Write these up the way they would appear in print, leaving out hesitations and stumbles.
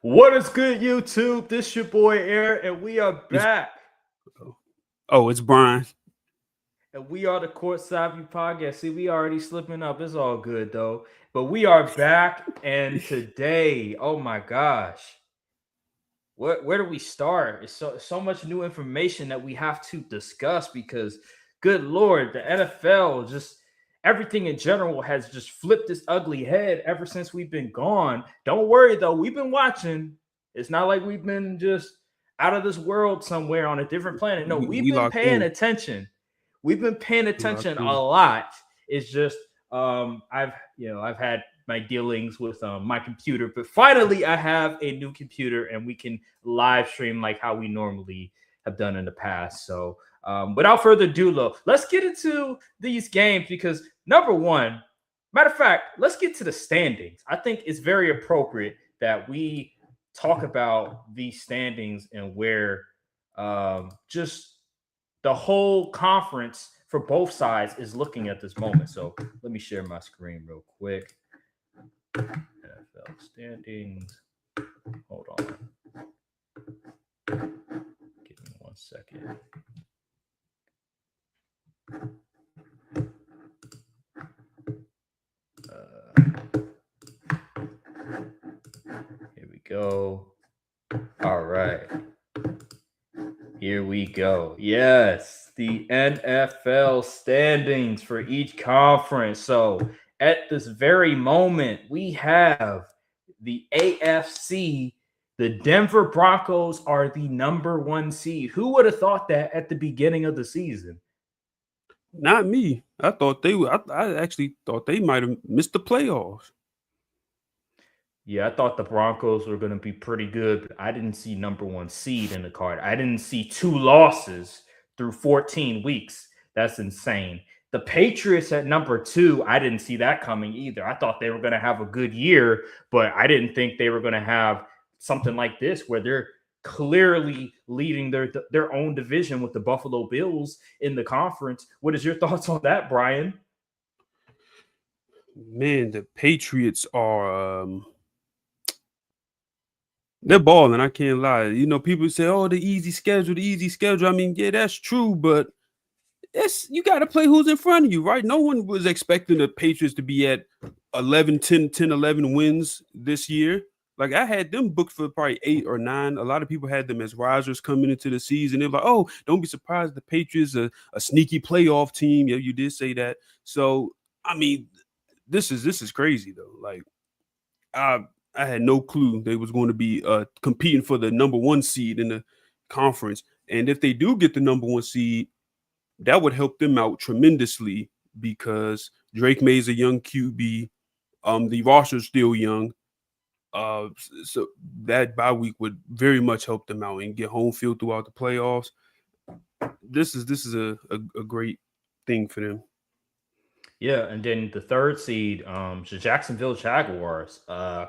What is good, YouTube? This your boy Air, and we are It's back. it's Brian. And we are the Courtside View Podcast. See, we already slipping up. It's all good though. But we are back, and today, oh my gosh, where do we start? It's so much new information that we have to discuss because, good lord, the NFL just everything in general has just flipped its ugly head ever since we've been gone. Don't worry though, we've been watching. It's not like we've been just out of this world somewhere on a different planet. No, we've We been locked paying in. attention. We've been paying We locked attention a in. lot. It's just I've had my dealings with my computer, but finally I have a new computer and we can live stream like how we normally have done in the past. So without further ado, though, let's get into these games because number one, matter of fact, let's get to the standings. I think it's very appropriate that we talk about these standings and where just the whole conference for both sides is looking at this moment. So let me share my screen real quick. NFL standings. Hold on. Give me 1 second. Here we go. All right. Here we go. Yes, the NFL standings for each conference. So at this very moment, we have the AFC. The Denver Broncos are the number one seed. Who would have thought that at the beginning of the season? Not me. I thought they were. I actually thought they might have missed the playoffs. Yeah, I thought the Broncos were going to be pretty good, but I didn't see number one seed in the card. I didn't see 2 losses through 14 weeks. That's insane. The Patriots at number 2, I didn't see that coming either. I thought they were going to have a good year, but I didn't think they were going to have something like this where they're clearly leading their own division with the Buffalo Bills in the conference. What is your thoughts on that, Brian? Man, the Patriots are they're balling. I can't lie. You know, people say, "Oh, the easy schedule, the easy schedule." I mean, yeah, that's true, but you got to play who's in front of you, right? No one was expecting the Patriots to be at 11, 10, 10, 11 wins this year. Like, I had them booked for probably 8 or 9. A lot of people had them as risers coming into the season. They're like, oh, don't be surprised the Patriots are a sneaky playoff team. Yeah, you did say that. So, I mean, this is crazy, though. Like, I had no clue they was going to be competing for the number 1 seed in the conference. And if they do get the number 1 seed, that would help them out tremendously because Drake May's a young QB. The roster's still young. So that bye week would very much help them out and get home field throughout the playoffs. This is a great thing for them. Yeah, and then the third seed, the Jacksonville Jaguars,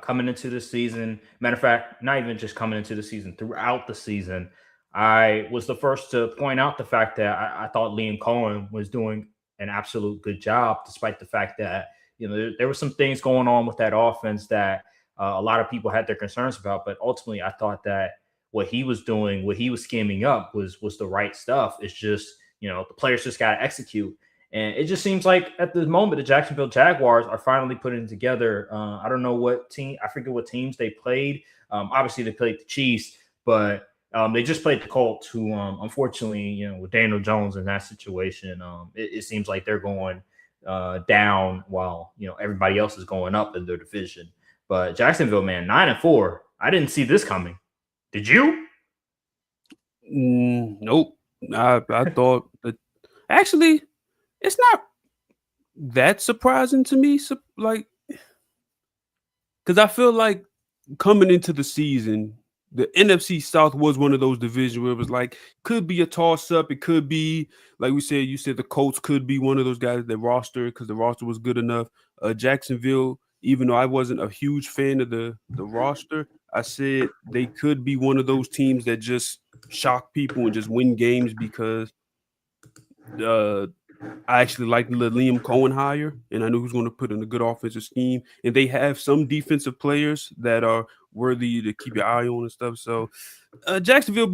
coming into the season. Matter of fact, not even just coming into the season, throughout the season. I was the first to point out the fact that I thought Liam Cohen was doing an absolute good job, despite the fact that there were some things going on with that offense that a lot of people had their concerns about. But ultimately, I thought that what he was doing, what he was scheming up, was the right stuff. It's just the players just got to execute. And it just seems like at the moment, the Jacksonville Jaguars are finally putting together. I don't know what team, I forget what teams they played. Obviously, they played the Chiefs, but they just played the Colts, who unfortunately, with Daniel Jones in that situation, it seems like they're going down while everybody else is going up in their division. But Jacksonville, man, 9-4. I didn't see this coming. Did you? Nope. I thought that actually it's not that surprising to me. Like, because I feel like coming into the season, the NFC South was one of those divisions where it was like, could be a toss up. It could be, like you said the Colts could be one of those guys that roster because the roster was good enough. Jacksonville, even though I wasn't a huge fan of the roster, I said they could be one of those teams that just shock people and just win games because I actually like the Liam Cohen hire, and I knew he was going to put in a good offensive scheme. And they have some defensive players that are worthy to keep your eye on and stuff. So Jacksonville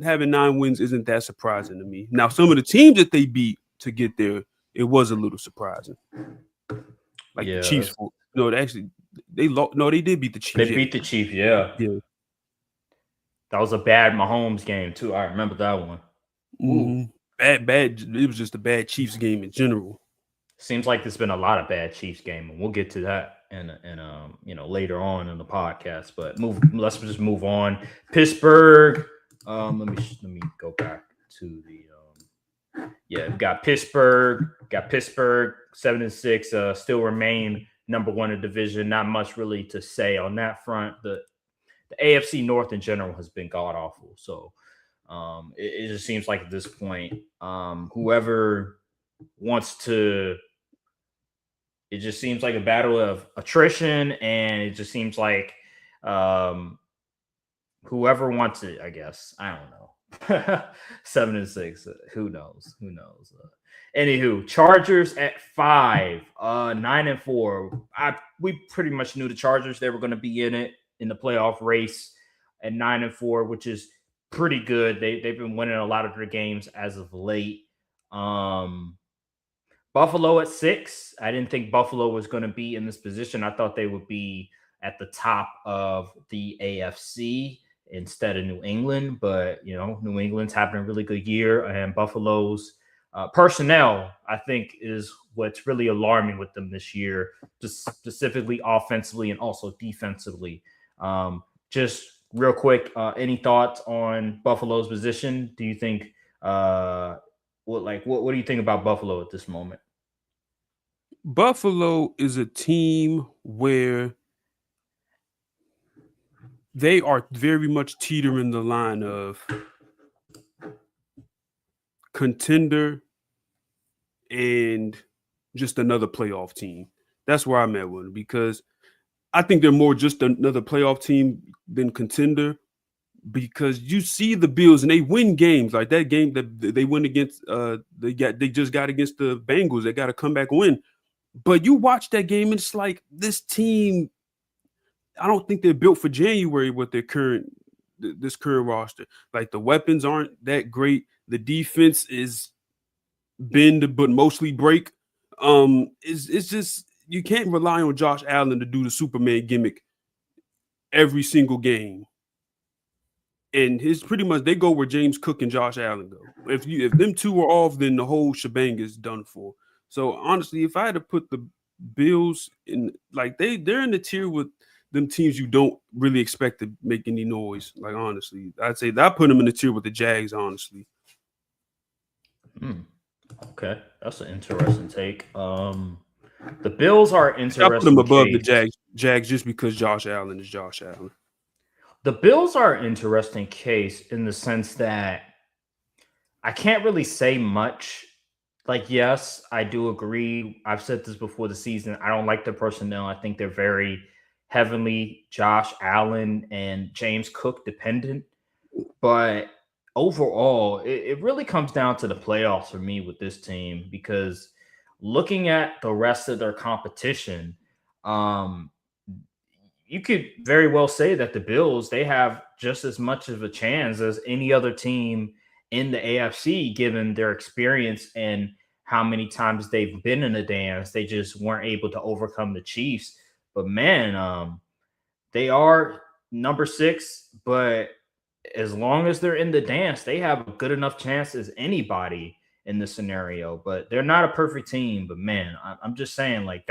having 9 wins isn't that surprising to me. Now, some of the teams that they beat to get there, it was a little surprising. Like the Yeah, Chiefs. No, they did beat the Chiefs. they beat the Chiefs. Yeah, Yeah. that was a bad Mahomes game too. I remember that one. Ooh. Bad. It was just a bad Chiefs game in general. Seems like there's been a lot of bad Chiefs game, and we'll get to that in later on in the podcast. But let's just move on. Pittsburgh. Let me go back to the we got Pittsburgh. 7-6. Still remain number one in the division. Not much really to say on that front. The AFC North in general has been god awful. So it just seems like at this point, whoever wants to. It just seems like a battle of attrition, and it just seems like whoever wants it, I guess. I don't know. 7-6. Who knows? Anywho, Chargers at 5, 9-4. We pretty much knew the Chargers, they were going to be in the playoff race at 9-4, which is pretty good. They've been winning a lot of their games as of late. Buffalo at 6. I didn't think Buffalo was going to be in this position. I thought they would be at the top of the AFC instead of New England. But, New England's having a really good year. And Buffalo's personnel, I think, is what's really alarming with them this year, just specifically offensively and also defensively. Just real quick, any thoughts on Buffalo's position? Do you think what do you think about Buffalo at this moment? Buffalo is a team where they are very much teetering the line of contender and just another playoff team. That's where I'm at with them, because I think they're more just another playoff team than contender. Because you see the Bills and they win games like that game that they win against. They just got against the Bengals. They got to come back win. But you watch that game and it's like this team. I don't think they're built for January with their current roster. Like the weapons aren't that great. The defense is bend but mostly break. It's just you can't rely on Josh Allen to do the Superman gimmick every single game. And his pretty much they go where James Cook and Josh Allen go. If them two are off, then the whole shebang is done for. So honestly, if I had to put the Bills in, like they're in the tier with them teams you don't really expect to make any noise. Like honestly, I'd say that I put them in the tier with the Jags. Honestly. Okay, that's an interesting take. The Bills are interesting. I put them above the Jags just because Josh Allen is Josh Allen. The Bills are an interesting case in the sense that I can't really say much. Like, yes, I do agree. I've said this before the season. I don't like their personnel. I think they're very heavily Josh Allen and James Cook dependent. But overall, it really comes down to the playoffs for me with this team, because looking at the rest of their competition, you could very well say that the Bills, they have just as much of a chance as any other team in the AFC, given their experience and how many times they've been in the dance. They just weren't able to overcome the Chiefs. But man, they are number 6, but as long as they're in the dance, they have a good enough chance as anybody in this scenario. But they're not a perfect team. But man, I'm just saying, like,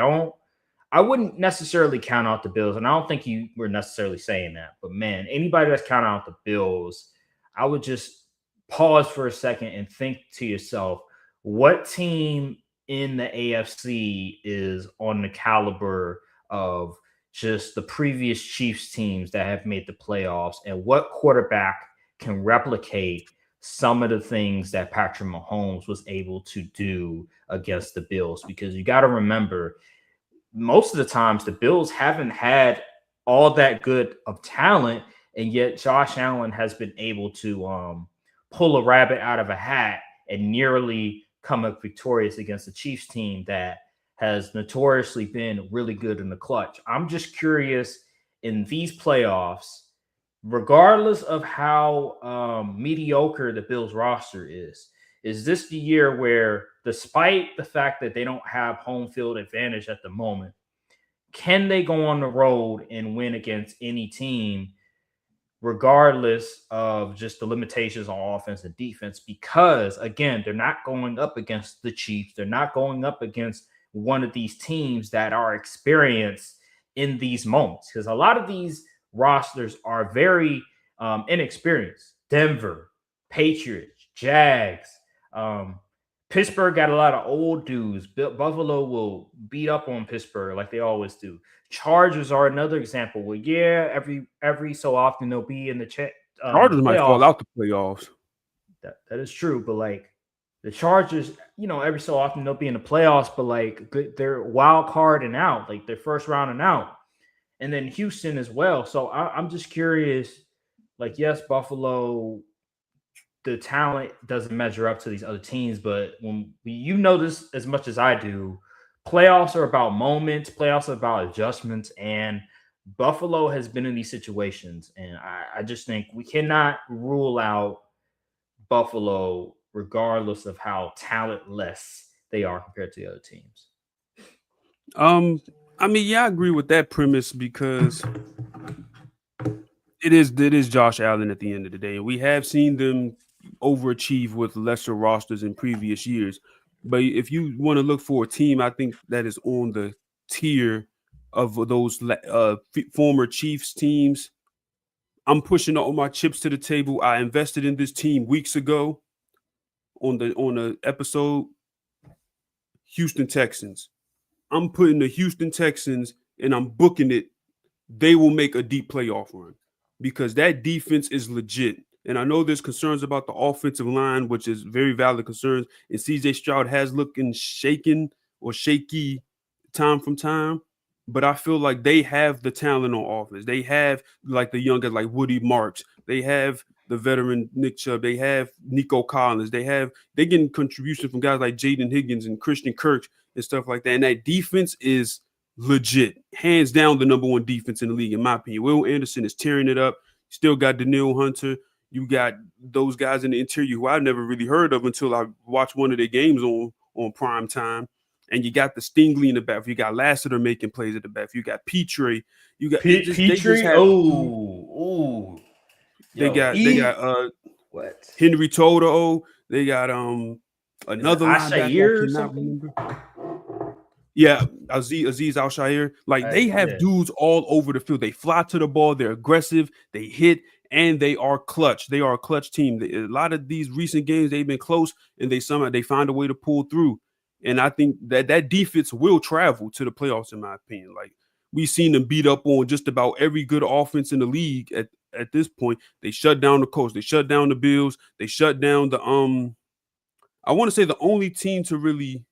I wouldn't necessarily count out the Bills, and I don't think you were necessarily saying that. But man, anybody that's counting out the Bills, I would just pause for a second and think to yourself, what team in the AFC is on the caliber of just the previous Chiefs teams that have made the playoffs, and what quarterback can replicate some of the things that Patrick Mahomes was able to do against the Bills? Because you got to remember, most of the times the Bills haven't had all that good of talent, and yet Josh Allen has been able to pull a rabbit out of a hat and nearly come up victorious against the Chiefs team that has notoriously been really good in the clutch. I'm just curious in these playoffs, regardless of how mediocre the Bills roster is this the year where, despite the fact that they don't have home field advantage at the moment, can they go on the road and win against any team, regardless of just the limitations on offense and defense? Because, again, they're not going up against the Chiefs. They're not going up against one of these teams that are experienced in these moments. Because a lot of these rosters are very inexperienced. Denver, Patriots, Jags, Pittsburgh got a lot of old dudes. Buffalo will beat up on Pittsburgh like they always do. Chargers are another example where, yeah, every so often they'll be in the Chargers might fall out the playoffs. That is true, but like the Chargers, every so often they'll be in the playoffs, but like they're wild card and out, like they're first round and out. And then Houston as well. So I'm just curious, like, yes, Buffalo, the talent doesn't measure up to these other teams, but when this as much as I do, playoffs are about moments, playoffs are about adjustments, and Buffalo has been in these situations. And I just think we cannot rule out Buffalo regardless of how talentless they are compared to the other teams. I mean, yeah, I agree with that premise because it is Josh Allen at the end of the day. And we have seen them overachieve with lesser rosters in previous years. But if you want to look for a team, I think that is on the tier of those former Chiefs teams. I'm pushing all my chips to the table. I invested in this team weeks ago on the episode. Houston Texans. I'm putting the Houston Texans and I'm booking it. They will make a deep playoff run because that defense is legit. And I know there's concerns about the offensive line, which is very valid concerns. And CJ Stroud has looking shaken or shaky time from time. But I feel like they have the talent on offense. They have like the young guys like Woody Marks. They have the veteran Nick Chubb. They have Nico Collins. They're getting contributions from guys like Jaden Higgins and Christian Kirk and stuff like that. And that defense is legit. Hands down the number one defense in the league, in my opinion. Will Anderson is tearing it up. Still got Daniil Hunter. You got those guys in the interior who I've never really heard of until I watched one of their games on prime time. And you got the Stingley in the back. You got Lassiter making plays at the back. You got Petrie. You got Petrie. They got what? Henry Toto. They got another linebacker. I cannot remember. Yeah, Aziz Al-Shaair. Like they have dudes all over the field. They fly to the ball. They're aggressive. They hit. And they are clutch. They are a clutch team. A lot of these recent games, they've been close, and they find a way to pull through. And I think that defense will travel to the playoffs, in my opinion. Like we've seen them beat up on just about every good offense in the league at this point. They shut down the Colts. They shut down the Bills. They shut down the I want to say the only team to really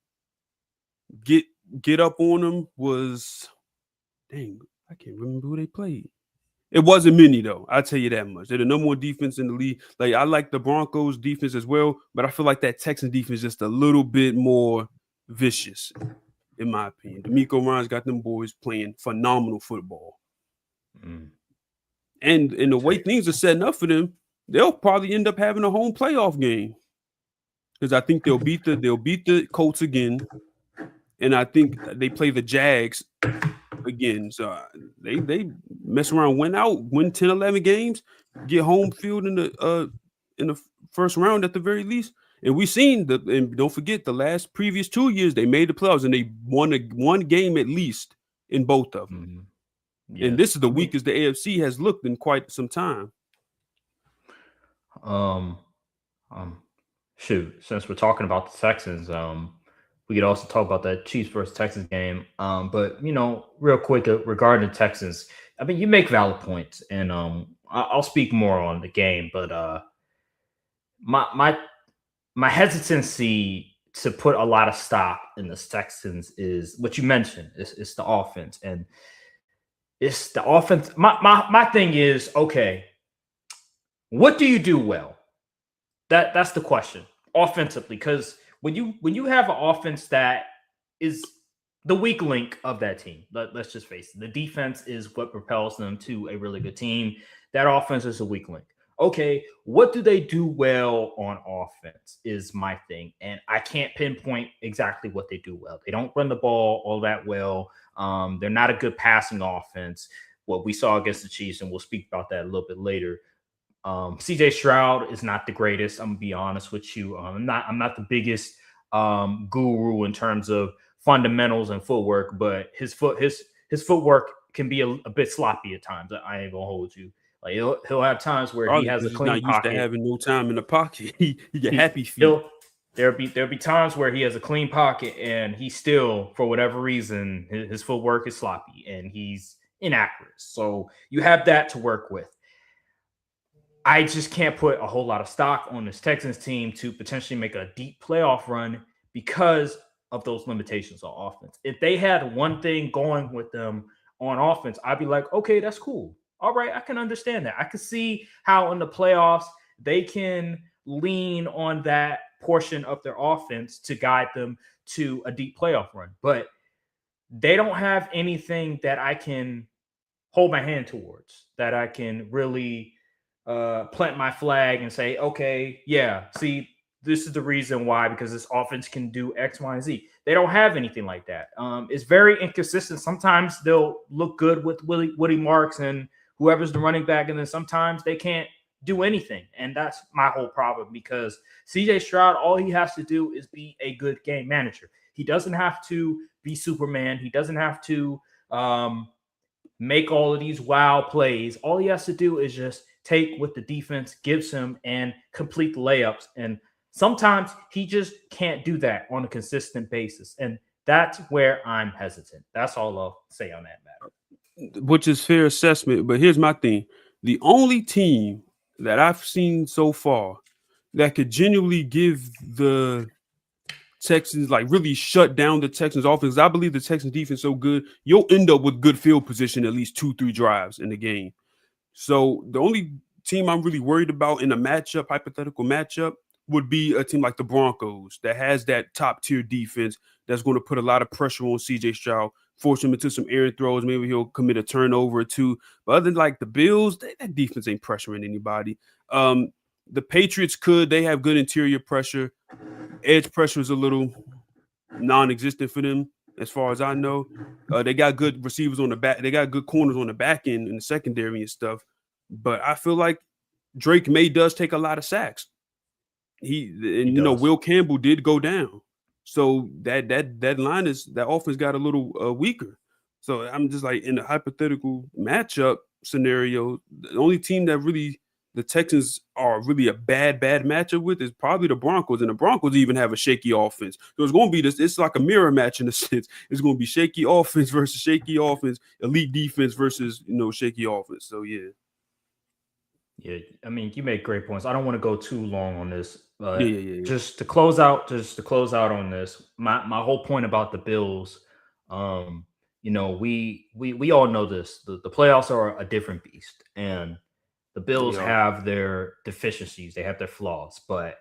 get up on them was I can't remember who they played. It wasn't many, though. I'll tell you that much. They're the number one defense in the league. Like, I like the Broncos defense as well, but I feel like that Texan defense is just a little bit more vicious, in my opinion. D'Amico Ryans got them boys playing phenomenal football. And the way things are setting up for them, they'll probably end up having a home playoff game. Because I think they'll beat the Colts again. And I think they play the Jags again. So they mess around, win 10, 11 games, get home field in the first round at the very least. And we've seen and don't forget the previous 2 years they made the playoffs and they won one game at least in both of them. Yeah. And this is the weakest the AFC has looked in quite some time. Since we're talking about the Texans, we could also talk about that Chiefs versus Texans game. But, real quick regarding the Texans, I mean, you make valid points, and I'll speak more on the game. But my hesitancy to put a lot of stock in the Texans is what you mentioned. It's the offense, and it's the offense. My thing is, okay, what do you do well? That's the question offensively, because when you have an offense that is the weak link of that team. Let's just face it. The defense is what propels them to a really good team. That offense is a weak link. Okay, what do they do well on offense is my thing. And I can't pinpoint exactly what they do well. They don't run the ball all that well. They're not a good passing offense. What we saw against the Chiefs, and we'll speak about that a little bit later. CJ Stroud is not the greatest. I'm gonna be honest with you. I'm not the biggest guru in terms of fundamentals and footwork, but his footwork can be a bit sloppy at times. I ain't gonna hold you. Like he'll have times where he Probably has a because he's clean not used to pocket. having no time in the pocket. He get happy feet. There'll be times where he has a clean pocket and he still, for whatever reason, his footwork is sloppy and he's inaccurate. So you have that to work with. I just can't put a whole lot of stock on this Texans team to potentially make a deep playoff run because of those limitations on offense. If they had one thing going with them on offense, I'd be like, okay, that's cool. All right, I can understand that. I can see how in the playoffs they can lean on that portion of their offense to guide them to a deep playoff run. But they don't have anything that I can hold my hand towards, that I can really plant my flag and say, okay, yeah, see, this is the reason why, because this offense can do X, Y, and Z. They don't have anything like that. It's very inconsistent. Sometimes they'll look good with Woody Marks and whoever's the running back, and then sometimes they can't do anything. And that's my whole problem, because CJ Stroud, all he has to do is be a good game manager. He doesn't have to be Superman. He doesn't have to make all of these wow plays. All he has to do is just take what the defense gives him and complete the layups. And sometimes he just can't do that on a consistent basis. And that's where I'm hesitant. That's all I'll say on that matter. Which is fair assessment. But here's my thing. The only team that I've seen so far that could genuinely give the Texans, like really shut down the Texans offense, I believe the Texans defense so good, you'll end up with good field position at least 2-3 drives in the game. So the only team I'm really worried about in a matchup, hypothetical matchup, would be a team like the Broncos that has that top tier defense that's going to put a lot of pressure on CJ Stroud, force him into some errant throws. Maybe he'll commit a turnover or two. But other than like the Bills, that defense ain't pressuring anybody. The Patriots they have good interior pressure. Edge pressure is a little non-existent for them, as far as I know. They got good receivers on the back. They got good corners on the back end in the secondary and stuff. But I feel like Drake May does take a lot of sacks. Will Campbell did go down. So that offense got a little weaker. So I'm just like, in a hypothetical matchup scenario, the only team that really the Texans are really a bad matchup with is probably the Broncos, and the Broncos even have a shaky offense. So it's going to be this. It's like a mirror match in a sense. It's going to be shaky offense versus shaky offense, elite defense versus shaky offense. So yeah. Yeah, I mean, you make great points. I don't want to go too long on this, but Yeah. just to close out on this, my whole point about the Bills, we all know this. The playoffs are a different beast, and the Bills have their deficiencies, they have their flaws. But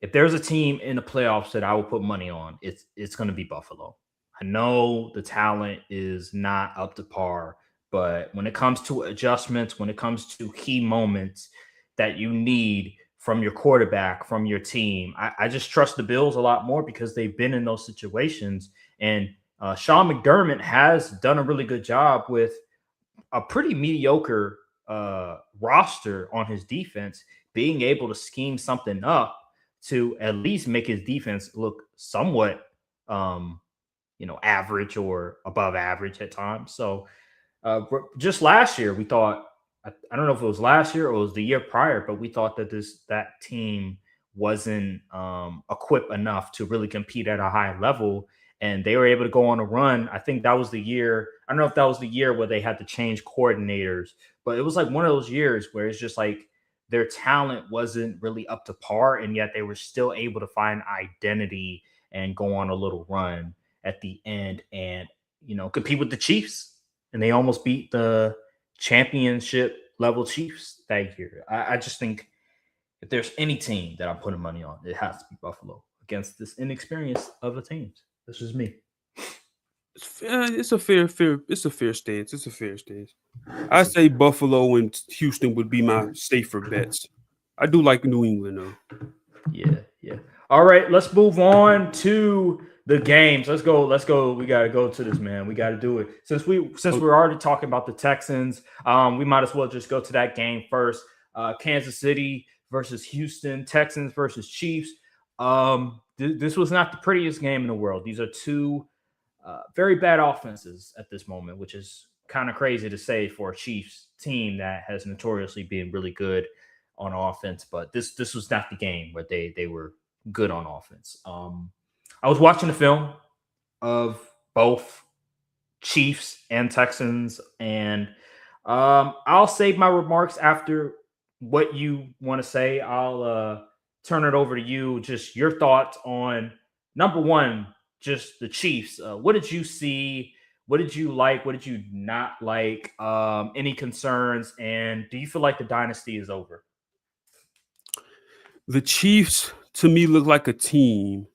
if there's a team in the playoffs that I will put money on, it's going to be Buffalo. I know the talent is not up to par, but when it comes to adjustments, when it comes to key moments that you need from your quarterback, from your team, I just trust the Bills a lot more because they've been in those situations. And Sean McDermott has done a really good job with a pretty mediocre roster on his defense, being able to scheme something up to at least make his defense look somewhat, average or above average at times. So just last year, we thought, I don't know if it was last year or it was the year prior, but we thought that team wasn't equipped enough to really compete at a high level. And they were able to go on a run. I think that was the year. I don't know if that was the year where they had to change coordinators, but it was like one of those years where it's just like their talent wasn't really up to par, and yet they were still able to find identity and go on a little run at the end and, compete with the Chiefs. And they almost beat the championship level Chiefs that year. I just think if there's any team that I'm putting money on, it has to be Buffalo. against this inexperience of a team. This is me. It's a fair stance. It's a fair stance. I say Buffalo and Houston would be my safer bets. I do like New England though. Yeah. All right, let's move on to the games. Let's go. We gotta go to this, man. We gotta do it. Since we're already talking about the Texans, we might as well just go to that game first. Kansas City versus Houston, Texans versus Chiefs. This was not the prettiest game in the world. These are two very bad offenses at this moment, which is kind of crazy to say for a Chiefs team that has notoriously been really good on offense. But this was not the game where they were good on offense. I was watching the film of both Chiefs and Texans, and I'll save my remarks after what you want to say. I'll turn it over to you. Just your thoughts on number one, just the Chiefs. What did you see? What did you like? What did you not like? Any concerns? And do you feel like the dynasty is over? The Chiefs, to me, look like a team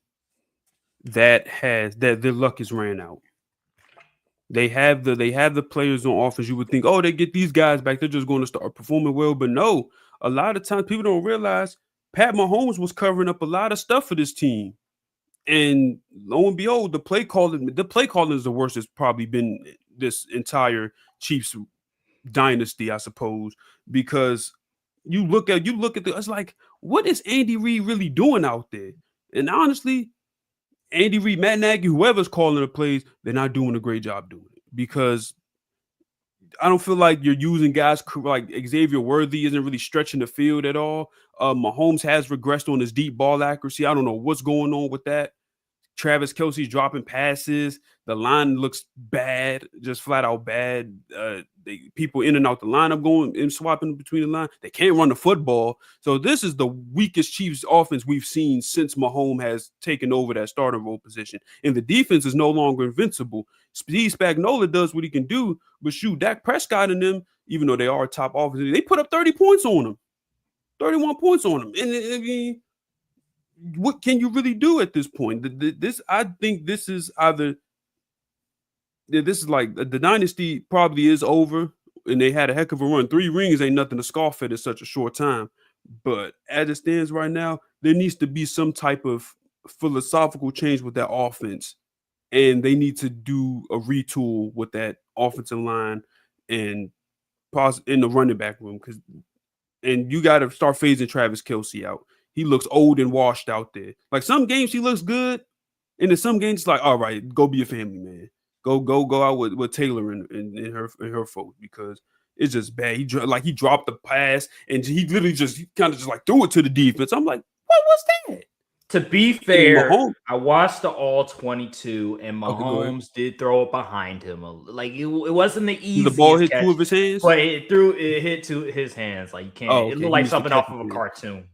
that their luck is ran out. They have the players on offense. You would think, oh, they get these guys back, they're just going to start performing well. But no, a lot of times people don't realize Pat Mahomes was covering up a lot of stuff for this team. And lo and behold, the play calling is the worst it's probably been this entire Chiefs dynasty, I suppose, because you look at it's like, what is Andy Reid really doing out there? And honestly, Andy Reid, Matt Nagy, whoever's calling the plays, they're not doing a great job doing it, because I don't feel like you're using guys like Xavier Worthy isn't really stretching the field at all. Mahomes has regressed on his deep ball accuracy. I don't know what's going on with that. Travis Kelce's dropping passes. The line looks bad, just flat out bad. People in and out the lineup going and swapping between the line. They can't run the football. So this is the weakest Chiefs offense we've seen since Mahomes has taken over that starting role position. And the defense is no longer invincible. Steve Spagnuolo does what he can do, but shoot, Dak Prescott and them, even though they are top offense, they put up 30 points on them, 31 points on them. And I mean, what can you really do at this point? I think this is either this is like the dynasty probably is over, and they had a heck of a run. 3 rings ain't nothing to scoff at in such a short time. But as it stands right now, there needs to be some type of philosophical change with that offense, and they need to do a retool with that offensive line and in the running back room, and you got to start phasing Travis Kelce out. He looks old and washed out there. Like some games he looks good, and in some games it's like, all right, go be a family man. Go out with Taylor and her folks, because it's just bad. He dropped the pass and he literally just kind of just like threw it to the defense. I'm like, what was that? To be fair, I watched the all 22, and Mahomes did throw it behind him. Like it wasn't the easiest. The ball hit 2 of his hands, but it hit 2 of his hands. Like you can't. It looked like something off of a cartoon.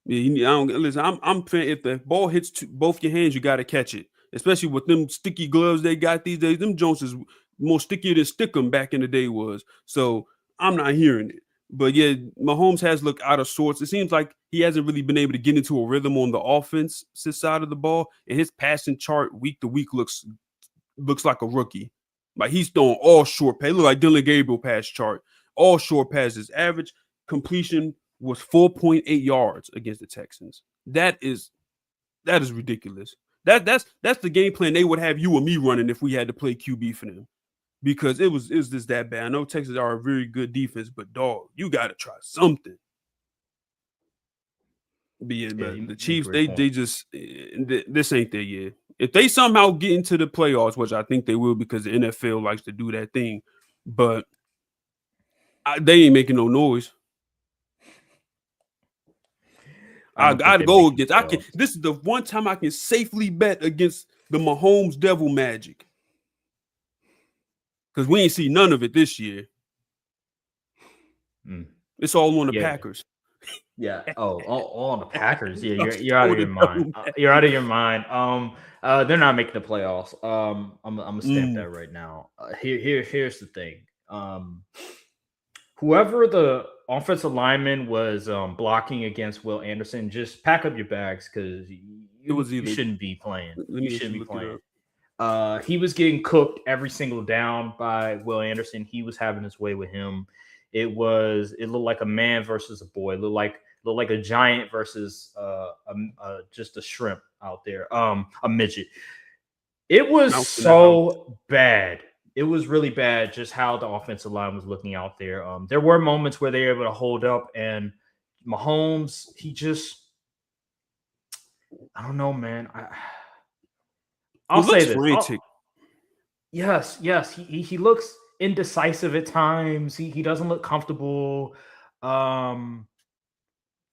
Yeah, I'm saying if the ball hits both your hands, you got to catch it. Especially with them sticky gloves they got these days. Them Jones is more stickier than Stickum back in the day was. So I'm not hearing it. But yeah, Mahomes has looked out of sorts. It seems like he hasn't really been able to get into a rhythm on the offense side of the ball. And his passing chart week to week looks like a rookie. Like he's throwing all short passes. Look like Dylan Gabriel pass chart. All short passes. Average completion was 4.8 yards against the Texans. That is ridiculous. That's the game plan they would have you and me running if we had to play QB for them, because it was just that bad. I know Texans are a very good defense, but dog, you got to try something. But yeah, the Chiefs, they just this ain't their year. If they somehow get into the playoffs, which I think they will, because the NFL likes to do that thing, but they ain't making no noise. I'd go against. This is the one time I can safely bet against the Mahomes Devil Magic, because we ain't see none of it this year. It's all on the Packers. Yeah. Oh, all on the Packers. Yeah, you're out of your mind. You're out of your mind. They're not making the playoffs. I'm gonna stamp that right now. Here's the thing. Whoever the offensive lineman was blocking against Will Anderson. Just pack up your bags because It was you either. shouldn't be playing. Let You me shouldn't actually be look it playing. up. He was getting cooked every single down by Will Anderson. He was having his way with him. It looked like a man versus a boy. It looked like a giant versus just a shrimp out there. A midget. It was Mouse in the house. so bad. It was really bad just how the offensive line was looking out there. There were moments where they were able to hold up, and Mahomes, I don't know, man. I'll It say looks this. frantic. Yes. He looks indecisive at times. He doesn't look comfortable. Um,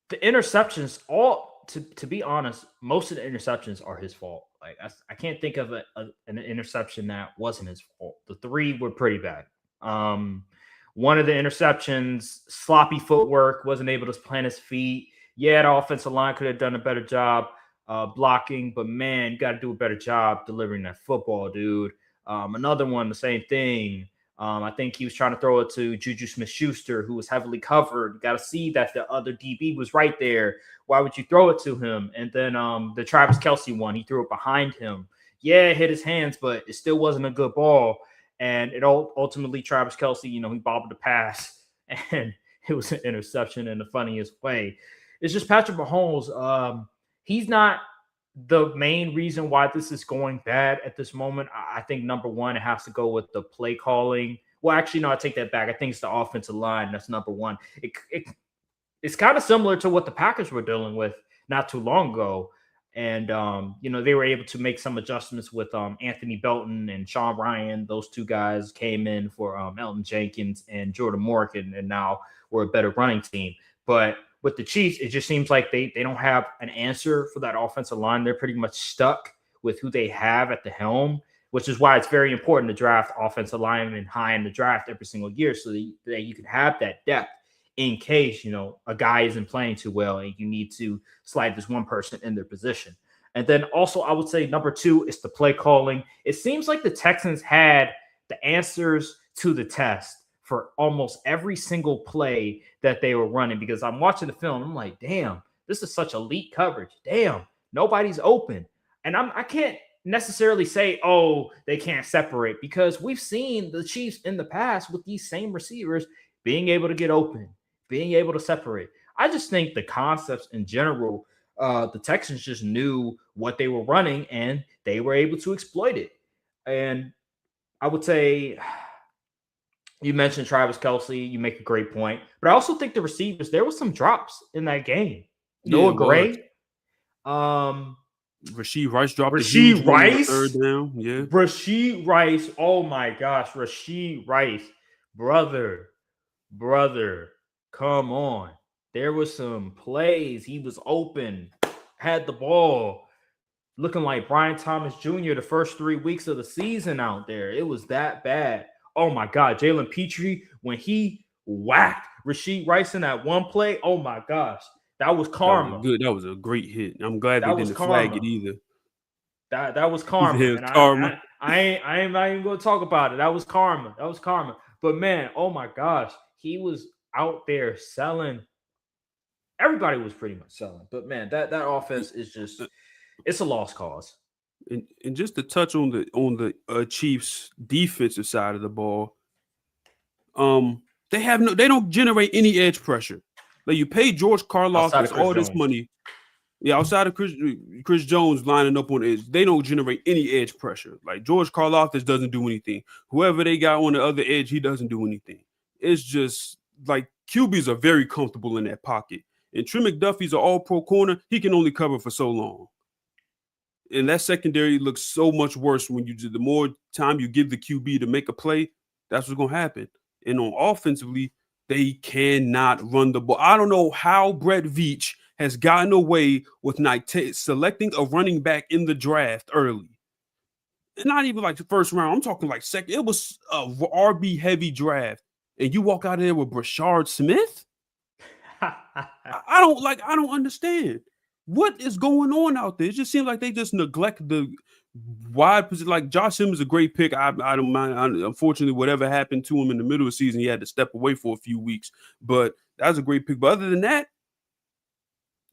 the interceptions, all to be honest, most of the interceptions are his fault. Like I can't think of an interception that wasn't his fault. The three were pretty bad. One of the interceptions, sloppy footwork, wasn't able to plant his feet. Yeah, the offensive line could have done a better job blocking, but man, you got to do a better job delivering that football, dude. Another one, the same thing. I think he was trying to throw it to Juju Smith-Schuster, who was heavily covered. You got to see that the other DB was right there. Why would you throw it to him? And then the Travis Kelce one, he threw it behind him. Yeah, it hit his hands, but it still wasn't a good ball. And it ultimately, Travis Kelce, he bobbled the pass, and it was an interception in the funniest way. It's just Patrick Mahomes. He's not the main reason why this is going bad at this moment. I think number one, it has to go with the play calling. Well, actually, no, I take that back. I think it's the offensive line. That's number one. It's kind of similar to what the Packers were dealing with not too long ago. And, they were able to make some adjustments with Anthony Belton and Sean Ryan. Those two guys came in for Elton Jenkins and Jordan Morgan, and now we're a better running team. But with the Chiefs, it just seems like they don't have an answer for that offensive line. They're pretty much stuck with who they have at the helm, which is why it's very important to draft offensive linemen high in the draft every single year so that you can have that depth in case, a guy isn't playing too well and you need to slide this one person in their position. And then also I would say number two is the play calling. It seems like the Texans had the answers to the test for almost every single play that they were running, because I'm watching the film. I'm like, damn, this is such elite coverage. Damn, nobody's open. And I can't necessarily say, oh, they can't separate, because we've seen the Chiefs in the past with these same receivers being able to get open, being able to separate. I just think the concepts in general, the Texans just knew what they were running and they were able to exploit it. And I would say, you mentioned Travis Kelce. You make a great point. But I also think the receivers, there was some drops in that game. Noah Gray. Rashee Rice dropped a huge one on the third down. Yeah. Rashee Rice. Oh, my gosh. Rashee Rice. Brother. Come on. There was some plays. He was open. Had the ball. Looking like Brian Thomas Jr. the first 3 weeks of the season out there. It was that bad. Oh, my God. Jalen Petrie, when he whacked Rashee Rice in that one play, oh, my gosh. That was karma. That was a great hit. I'm glad they didn't flag it either. That was karma. And karma. I ain't not even going to talk about it. That was karma. But, man, oh, my gosh. He was out there selling. Everybody was pretty much selling. But, man, that offense is just – it's a lost cause. And just to touch on the Chiefs defensive side of the ball, they don't generate any edge pressure. Like, you pay George Karlaftis all this money. Yeah, outside of Chris Jones lining up on edge, they don't generate any edge pressure. Like, George Karlaftis doesn't do anything. Whoever they got on the other edge, he doesn't do anything. It's just like QBs are very comfortable in that pocket. And Trey McDuffie's an all-pro corner. He can only cover for so long. And that secondary looks so much worse when the more time you give the QB to make a play, that's what's going to happen. And on offensively, they cannot run the ball. I don't know how Brett Veach has gotten away with not selecting a running back in the draft early. And not even like the first round. I'm talking like second. It was a RB heavy draft. And you walk out of there with Brashard Smith? I don't understand. What is going on out there? It just seems like they just neglect the wide position. Like Josh Simmons is a great pick. I don't mind. Unfortunately, whatever happened to him in the middle of the season, he had to step away for a few weeks. But that was a great pick. But other than that,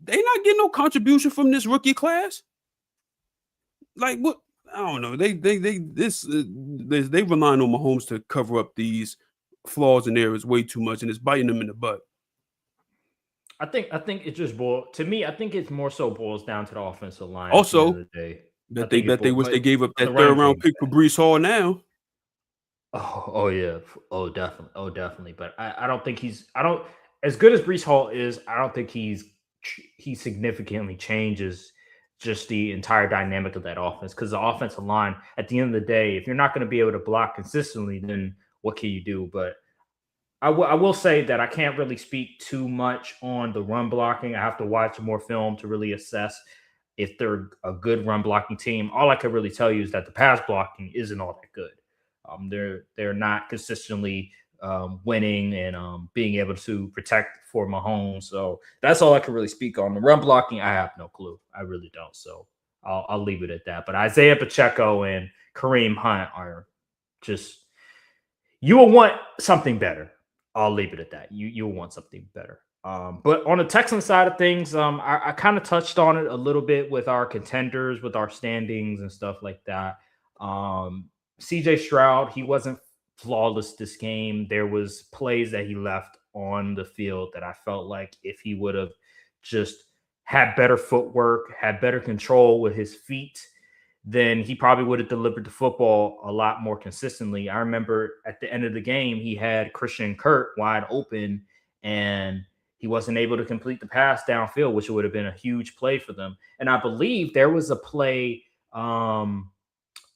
they not getting no contribution from this rookie class. Like what? I don't know. They relying on Mahomes to cover up these flaws and errors way too much, and it's biting them in the butt. I think it just to me. I think it's more so boils down to the offensive line. Also, at the end of the day. they wish they gave up that third round pick for Breece Hall now. Oh yeah. Oh definitely. But I don't think as good as Breece Hall is. I don't think he significantly changes just the entire dynamic of that offense, because the offensive line, at the end of the day, if you're not going to be able to block consistently, then what can you do? But I will say that I can't really speak too much on the run blocking. I have to watch more film to really assess if they're a good run blocking team. All I can really tell you is that the pass blocking isn't all that good. They're not consistently winning and being able to protect for Mahomes. So that's all I can really speak on. The run blocking, I have no clue. I really don't. So I'll leave it at that. But Isaiah Pacheco and Kareem Hunt are just, you will want something better. I'll leave it at that. You'll want something better. But on the Texans side of things, I kind of touched on it a little bit with our contenders, with our standings and stuff like that. CJ Stroud, he wasn't flawless this game. There was plays that he left on the field that I felt like if he would have just had better footwork, had better control with his feet, then he probably would have delivered the football a lot more consistently. I remember at the end of the game, he had Christian Kirk wide open and he wasn't able to complete the pass downfield, which would have been a huge play for them. And I believe there was a play,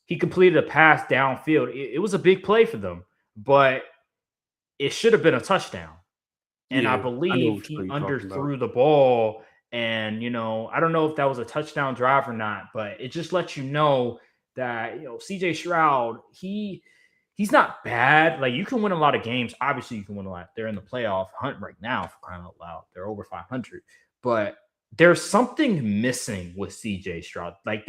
he completed a pass downfield. It was a big play for them, but it should have been a touchdown. And I believe he underthrew the ball. And, I don't know if that was a touchdown drive or not, but it just lets you know that, CJ Stroud, he's not bad. Like, you can win a lot of games. Obviously, you can win a lot. They're in the playoff hunt right now, for crying out loud. They're over 500. But there's something missing with CJ Stroud. Like,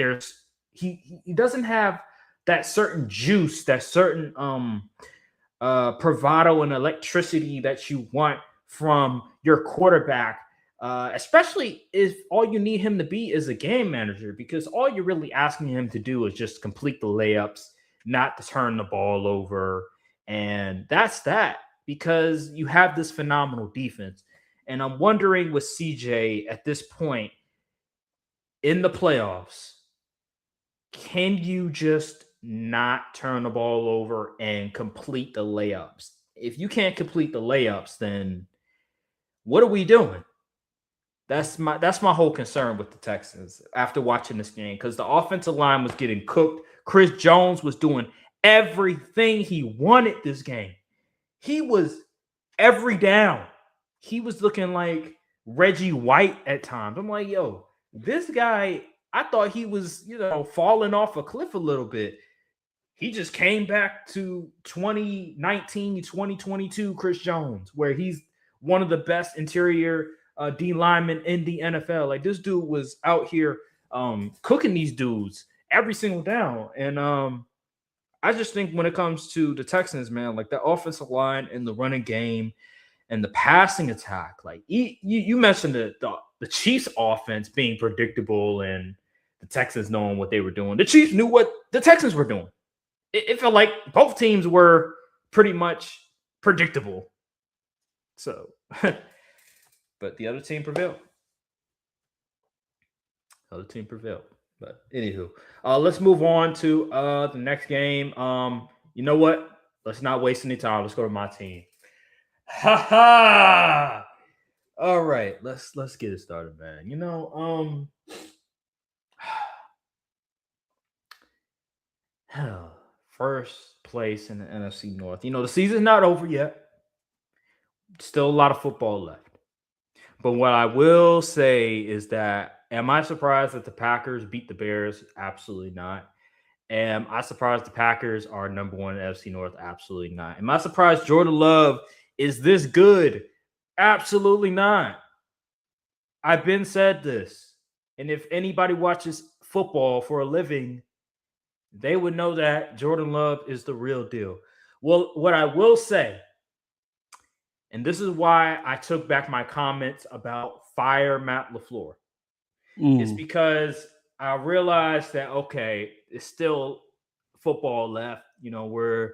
he doesn't have that certain juice, that certain bravado and electricity that you want from your quarterback. Especially if all you need him to be is a game manager, because all you're really asking him to do is just complete the layups, not to turn the ball over. And that's that, because you have this phenomenal defense. And I'm wondering with CJ at this point in the playoffs, can you just not turn the ball over and complete the layups? If you can't complete the layups, then what are we doing? That's my whole concern with the Texans after watching this game, because the offensive line was getting cooked. Chris Jones was doing everything he wanted this game. He was every down. He was looking like Reggie White at times. I'm like, yo, this guy, I thought he was, falling off a cliff a little bit. He just came back to 2019, 2022 Chris Jones, where he's one of the best interior D linemen in the NFL. Like, this dude was out here cooking these dudes every single down. And I just think when it comes to the Texans, man, like the offensive line and the running game and the passing attack, like you mentioned the Chiefs offense being predictable and the Texans knowing what they were doing. The Chiefs knew what the Texans were doing. It felt like both teams were pretty much predictable. So but the other team prevailed. But anywho, let's move on to the next game. You know what? Let's not waste any time. Let's go to my team. Ha ha! All right, let's get it started, man. First place in the NFC North. The season's not over yet. Still a lot of football left. But what I will say is that, am I surprised that the Packers beat the Bears? Absolutely not. Am I surprised the Packers are number one in the NFC North? Absolutely not. Am I surprised Jordan Love is this good? Absolutely not. I've been said this. And if anybody watches football for a living, they would know that Jordan Love is the real deal. Well, what I will say, and this is why I took back my comments about fire Matt LaFleur, is because I realized that, okay, it's still football left. We're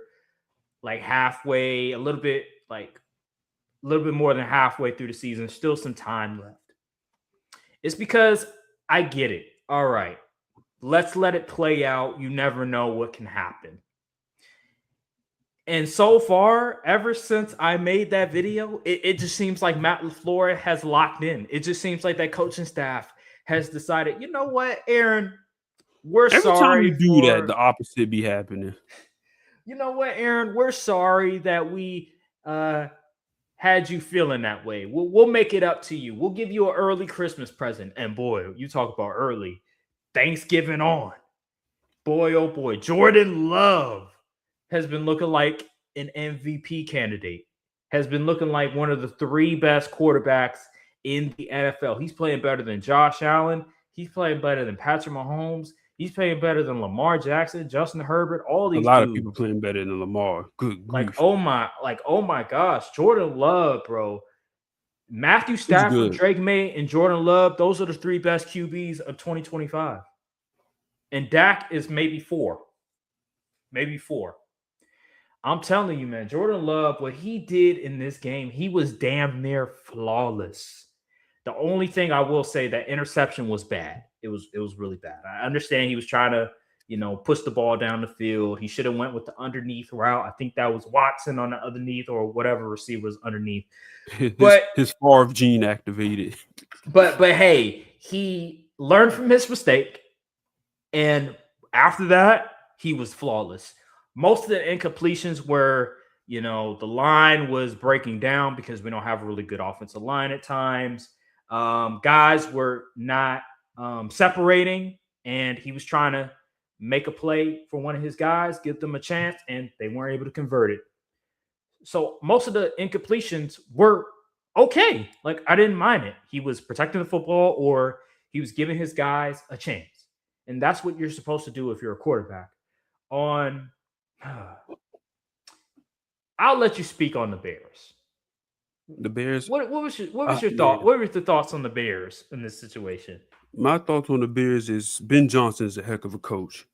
like halfway, a little bit more than halfway through the season, still some time left. It's because I get it. All right, let's let it play out. You never know what can happen. And so far, ever since I made that video, it just seems like Matt LaFleur has locked in. It just seems like that coaching staff has decided, you know what, Aaron, we're Every sorry. time you do that, the opposite be happening. You know what, Aaron, we're sorry that we had you feeling that way. We'll make it up to you. We'll give you an early Christmas present. And boy, you talk about early. Thanksgiving on. Boy, oh boy. Jordan Love has been looking like an MVP candidate. Has been looking like one of the 3 best quarterbacks in the NFL. He's playing better than Josh Allen. He's playing better than Patrick Mahomes. He's playing better than Lamar Jackson, Justin Herbert, all these A lot dudes. of people playing better than Lamar. Good grief. Oh my gosh. Jordan Love, bro. Matthew Stafford, Drake May, and Jordan Love, those are the 3 best QBs of 2025. And Dak is maybe 4. Maybe 4. I'm telling you, man, Jordan Love, what he did in this game, he was damn near flawless. The only thing I will say, that interception was bad. It was really bad. I understand he was trying to, push the ball down the field. He should have went with the underneath route. I think that was Watson on the underneath, or whatever receiver was underneath. But his Favre gene activated. But hey, he learned from his mistake, and after that, he was flawless. Most of the incompletions were, the line was breaking down because we don't have a really good offensive line at times. Guys were not separating, and he was trying to make a play for one of his guys, give them a chance, and they weren't able to convert it. So most of the incompletions were okay. Like, I didn't mind it. He was protecting the football, or he was giving his guys a chance. And that's what you're supposed to do if you're a quarterback. I'll let you speak on the Bears. The Bears. What was your thought? What were the thoughts on the Bears in this situation? My thoughts on the Bears is Ben Johnson is a heck of a coach,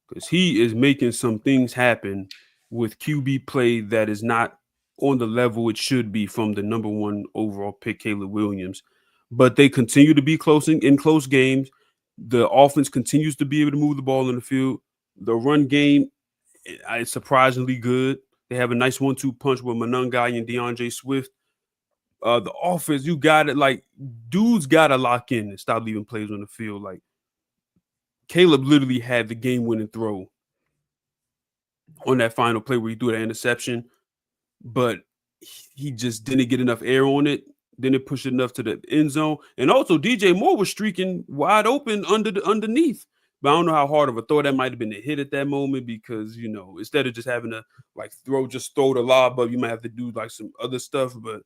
because he is making some things happen with QB play that is not on the level it should be from the number 1 overall pick, Caleb Williams. But they continue to be close in close games. The offense continues to be able to move the ball in the field. The run game is surprisingly good. They have a nice 1-2 punch with Monangai and DeAndre Swift. The offense, you got it. Like, dudes got to lock in and stop leaving plays on the field. Like, Caleb literally had the game-winning throw on that final play where he threw that interception, but he just didn't get enough air on it. Didn't push it enough to the end zone. And also, DJ Moore was streaking wide open underneath. But I don't know how hard of a throw that might have been to hit at that moment, because, instead of just having to throw the lob up, you might have to do some other stuff. But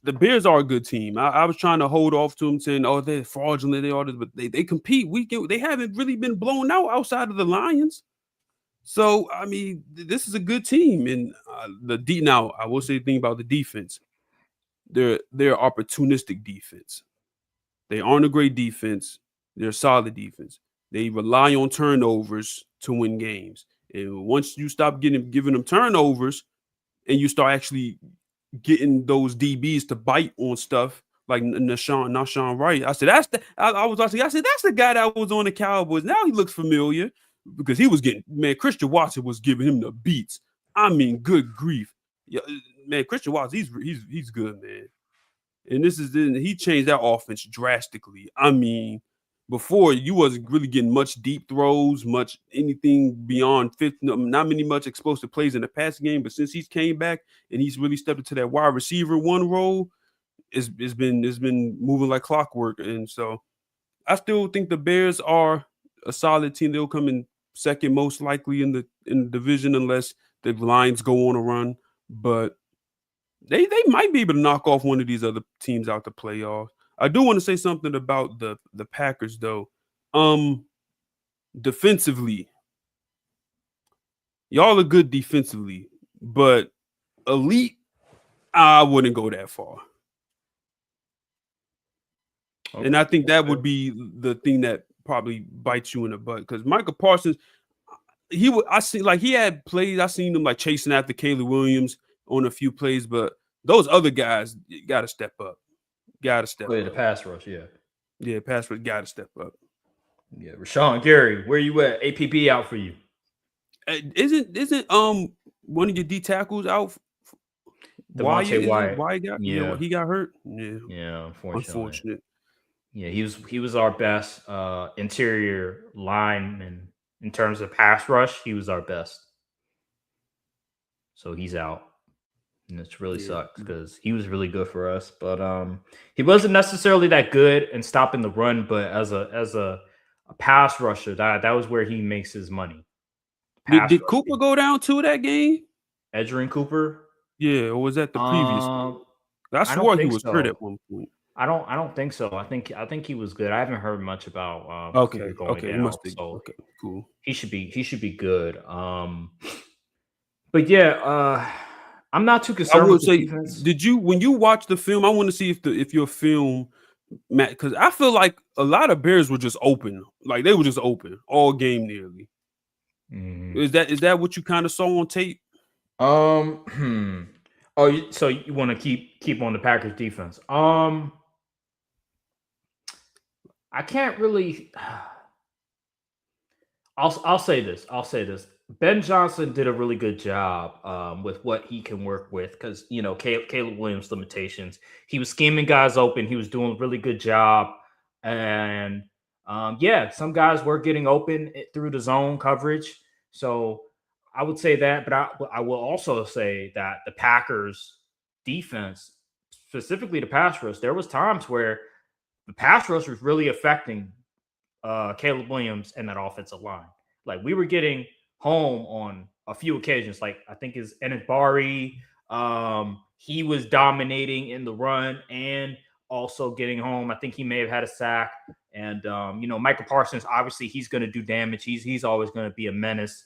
the Bears are a good team. I was trying to hold off to them, saying, "Oh, they're fraudulent, they are this," but they compete week in. They haven't really been blown out outside of the Lions. So I mean, this is a good team. And now I will say the thing about the defense. They're opportunistic defense. They aren't a great defense. They're a solid defense. They rely on turnovers to win games. And once you stop giving them turnovers, and you start actually getting those DBs to bite on stuff like Nashawn Wright, I said that's the guy that was on the Cowboys. Now he looks familiar, because he was Christian Watson was giving him the beats. I mean, good grief. Yeah, man, Christian Watson, he's good, man. And he changed that offense drastically. I mean, before, you wasn't really getting much deep throws, much anything beyond not many much explosive plays in the passing game. But since he's came back and he's really stepped into that wide receiver 1 role, it's been moving like clockwork. And so I still think the Bears are a solid team. They'll come in second most likely in the division, unless the Lions go on a run. But they might be able to knock off one of these other teams out the playoffs. I do want to say something about the Packers though. Defensively, y'all are good defensively, but elite, I wouldn't go that far. Okay. And I think that would be the thing that probably bites you in the butt, because Micah Parsons, he had plays. I seen him like chasing after Caleb Williams on a few plays, but those other guys got to step up. The pass rush, yeah, pass rush got to step up. Yeah, Rashawn Gary, where you at? APB out for you. Isn't one of your D tackles out? Why he got hurt? Yeah, unfortunate. Yeah, he was our best interior lineman in terms of pass rush. He was our best, so he's out, and it really sucks because he was really good for us. But he wasn't necessarily that good in stopping the run. But as a pass rusher, that was where he makes his money. Did Cooper go down to that game? Edgerrin Cooper? Yeah, or was that the previous game? I swore he was hurt at one point. I don't think so. I think he was good. I haven't heard much about Cooper going down. Okay, cool. He should be good. But yeah, I'm not too concerned. I would say, when you watch the film, I want to see if your film, Matt, because I feel like a lot of Bears were just open, like they were just open all game nearly. Is that what you kind of saw on tape? Oh, so you want to keep on the Packers defense? I can't really. I'll say this. Ben Johnson did a really good job with what he can work with, because Caleb Williams' limitations. He was scheming guys open. He was doing a really good job, and some guys were getting open through the zone coverage. So I would say that, but I will also say that the Packers defense, specifically the pass rush, there was times where the pass rush was really affecting Caleb Williams and that offensive line. Like, we were getting home on a few occasions. Like, I think is Enid-Bari, he was dominating in the run and also getting home. I think he may have had a sack. And Micah Parsons, obviously he's going to do damage. He's always going to be a menace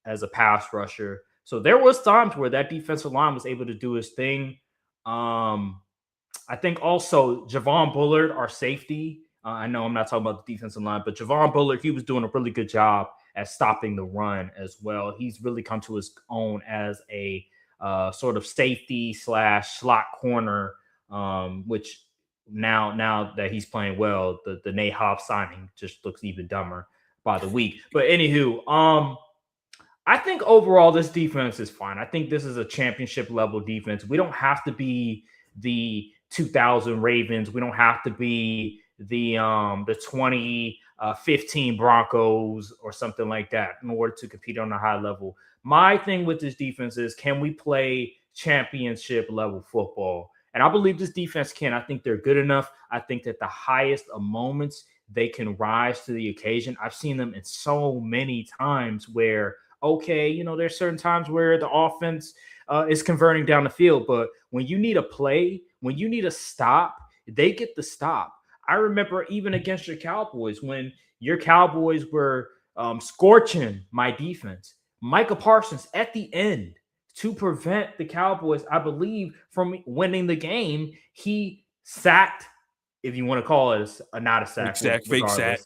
as a pass rusher. So there was times where that defensive line was able to do his thing. I think also Javon Bullard, our safety. I know I'm not talking about the defensive line, but Javon Bullard, he was doing a really good job at stopping the run as well. He's really come to his own as a sort of safety / slot corner, which now that he's playing well, the Nate Hobbs signing just looks even dumber by the week. But anywho, I think overall this defense is fine. I think this is a championship level defense. We don't have to be the 2000 Ravens. We don't have to be the 2015 Broncos or something like that in order to compete on a high level. My thing with this defense is, can we play championship level football? And I believe this defense can. I think they're good enough. I think that the highest of moments, they can rise to the occasion. I've seen them in so many times where, okay, there's certain times where the offense is converting down the field, but when you need a play, when you need a stop, they get the stop. I remember even against your Cowboys, when your Cowboys were scorching my defense, Micah Parsons at the end, to prevent the Cowboys, I believe, from winning the game, he sacked, if you want to call it not a sack, fake sack.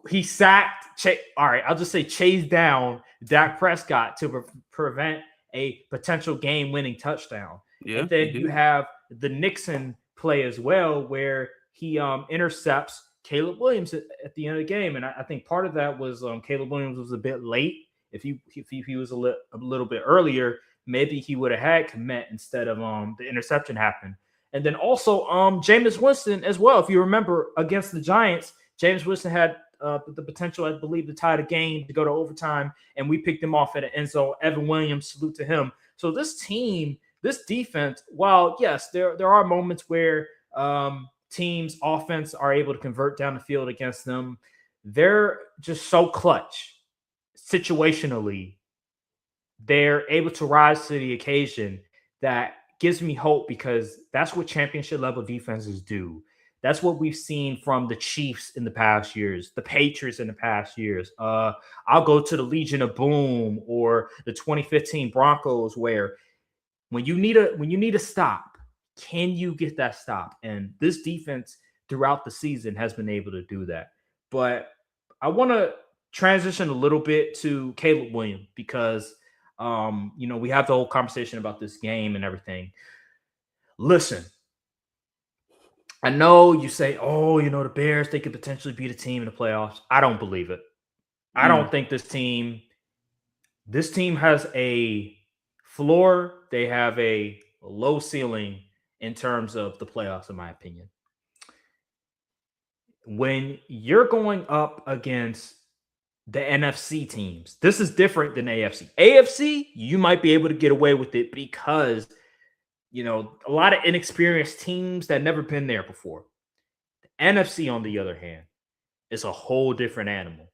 He sacked, all right, I'll just say chased down Dak Prescott to prevent a potential game-winning touchdown. Yeah, and then you have the Nixon play as well, where he intercepts Caleb Williams at the end of the game. And I think part of that was Caleb Williams was a bit late. If he was a little bit earlier, maybe he would have had Kmet instead of the interception happened. And then also Jameis Winston as well. If you remember, against the Giants, Jameis Winston had the potential, I believe, to tie the game, to go to overtime, and we picked him off at the end zone. Evan Williams, salute to him. So this team, this defense, while yes, there are moments where teams' offense are able to convert down the field against them, they're just so clutch situationally. They're able to rise to the occasion that gives me hope because that's what championship level defenses do. That's what we've seen from the Chiefs in the past years, the Patriots in the past years. I'll go to the Legion of Boom or the 2015 Broncos, where when you need a stop, can you get that stop? And this defense throughout the season has been able to do that. But I want to transition a little bit to Caleb Williams because we have the whole conversation about this game and everything. Listen, I know you say, oh, the Bears, they could potentially beat a team in the playoffs. I don't believe it. I don't think this team has a floor. They have a low ceiling in terms of the playoffs, in my opinion. When you're going up against the NFC teams, this is different than AFC. AFC, you might be able to get away with it because a lot of inexperienced teams that never been there before. The NFC, on the other hand, is a whole different animal.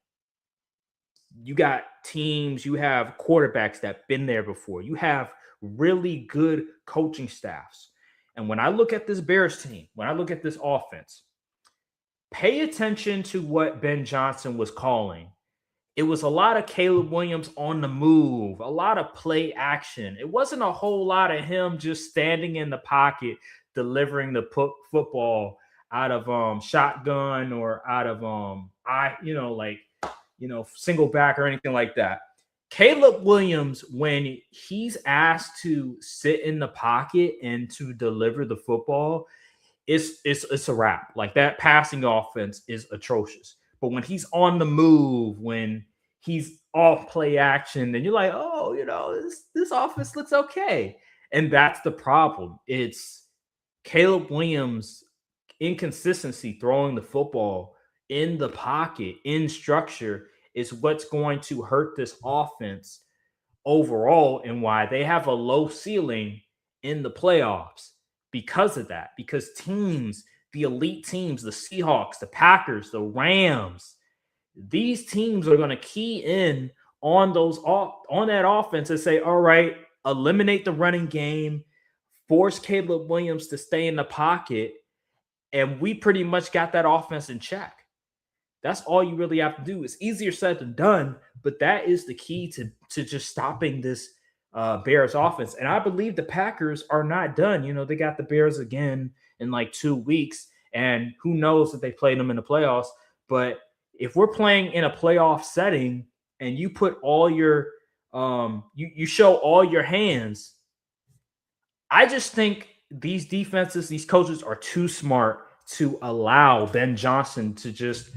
You got teams, you have quarterbacks that been there before. You have really good coaching staffs. And when I look at this Bears team, when I look at this offense, pay attention to what Ben Johnson was calling. It was a lot of Caleb Williams on the move, a lot of play action. It wasn't a whole lot of him just standing in the pocket, delivering the football out of shotgun or out of single back or anything like that. Caleb Williams, when he's asked to sit in the pocket and to deliver the football, it's a wrap. Like, that passing offense is atrocious. But when he's on the move, when he's off play action, then you're like, oh, this offense looks okay. And that's the problem. It's Caleb Williams' inconsistency throwing the football in the pocket, in structure, is what's going to hurt this offense overall and why they have a low ceiling in the playoffs because of that. Because teams, the elite teams, the Seahawks, the Packers, the Rams, these teams are going to key in on that offense and say, all right, eliminate the running game, force Caleb Williams to stay in the pocket, and we pretty much got that offense in check. That's all you really have to do. It's easier said than done, but that is the key to just stopping this Bears offense. And I believe the Packers are not done. They got the Bears again in like 2 weeks, and who knows if they played them in the playoffs. But if we're playing in a playoff setting and you put all your you show all your hands, I just think these defenses, these coaches are too smart to allow Ben Johnson to just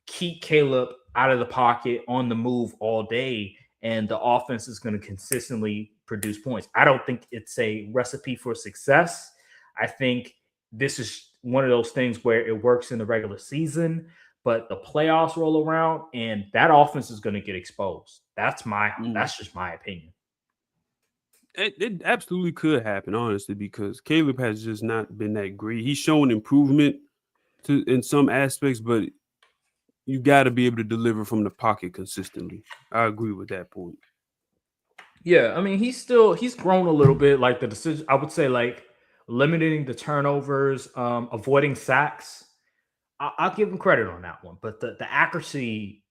keep Caleb out of the pocket on the move all day, and the offense is going to consistently produce points. I don't think it's a recipe for success. I think this is one of those things where it works in the regular season, but the playoffs roll around and that offense is going to get exposed. That's just my opinion. It absolutely could happen, honestly, because Caleb has just not been that great. He's shown improvement in some aspects, but you got to be able to deliver from the pocket consistently. I agree with that point. Yeah, I mean, he's grown a little bit. Like, the decision, I would say, like, limiting the turnovers, avoiding sacks. I'll give him credit on that one. But the accuracy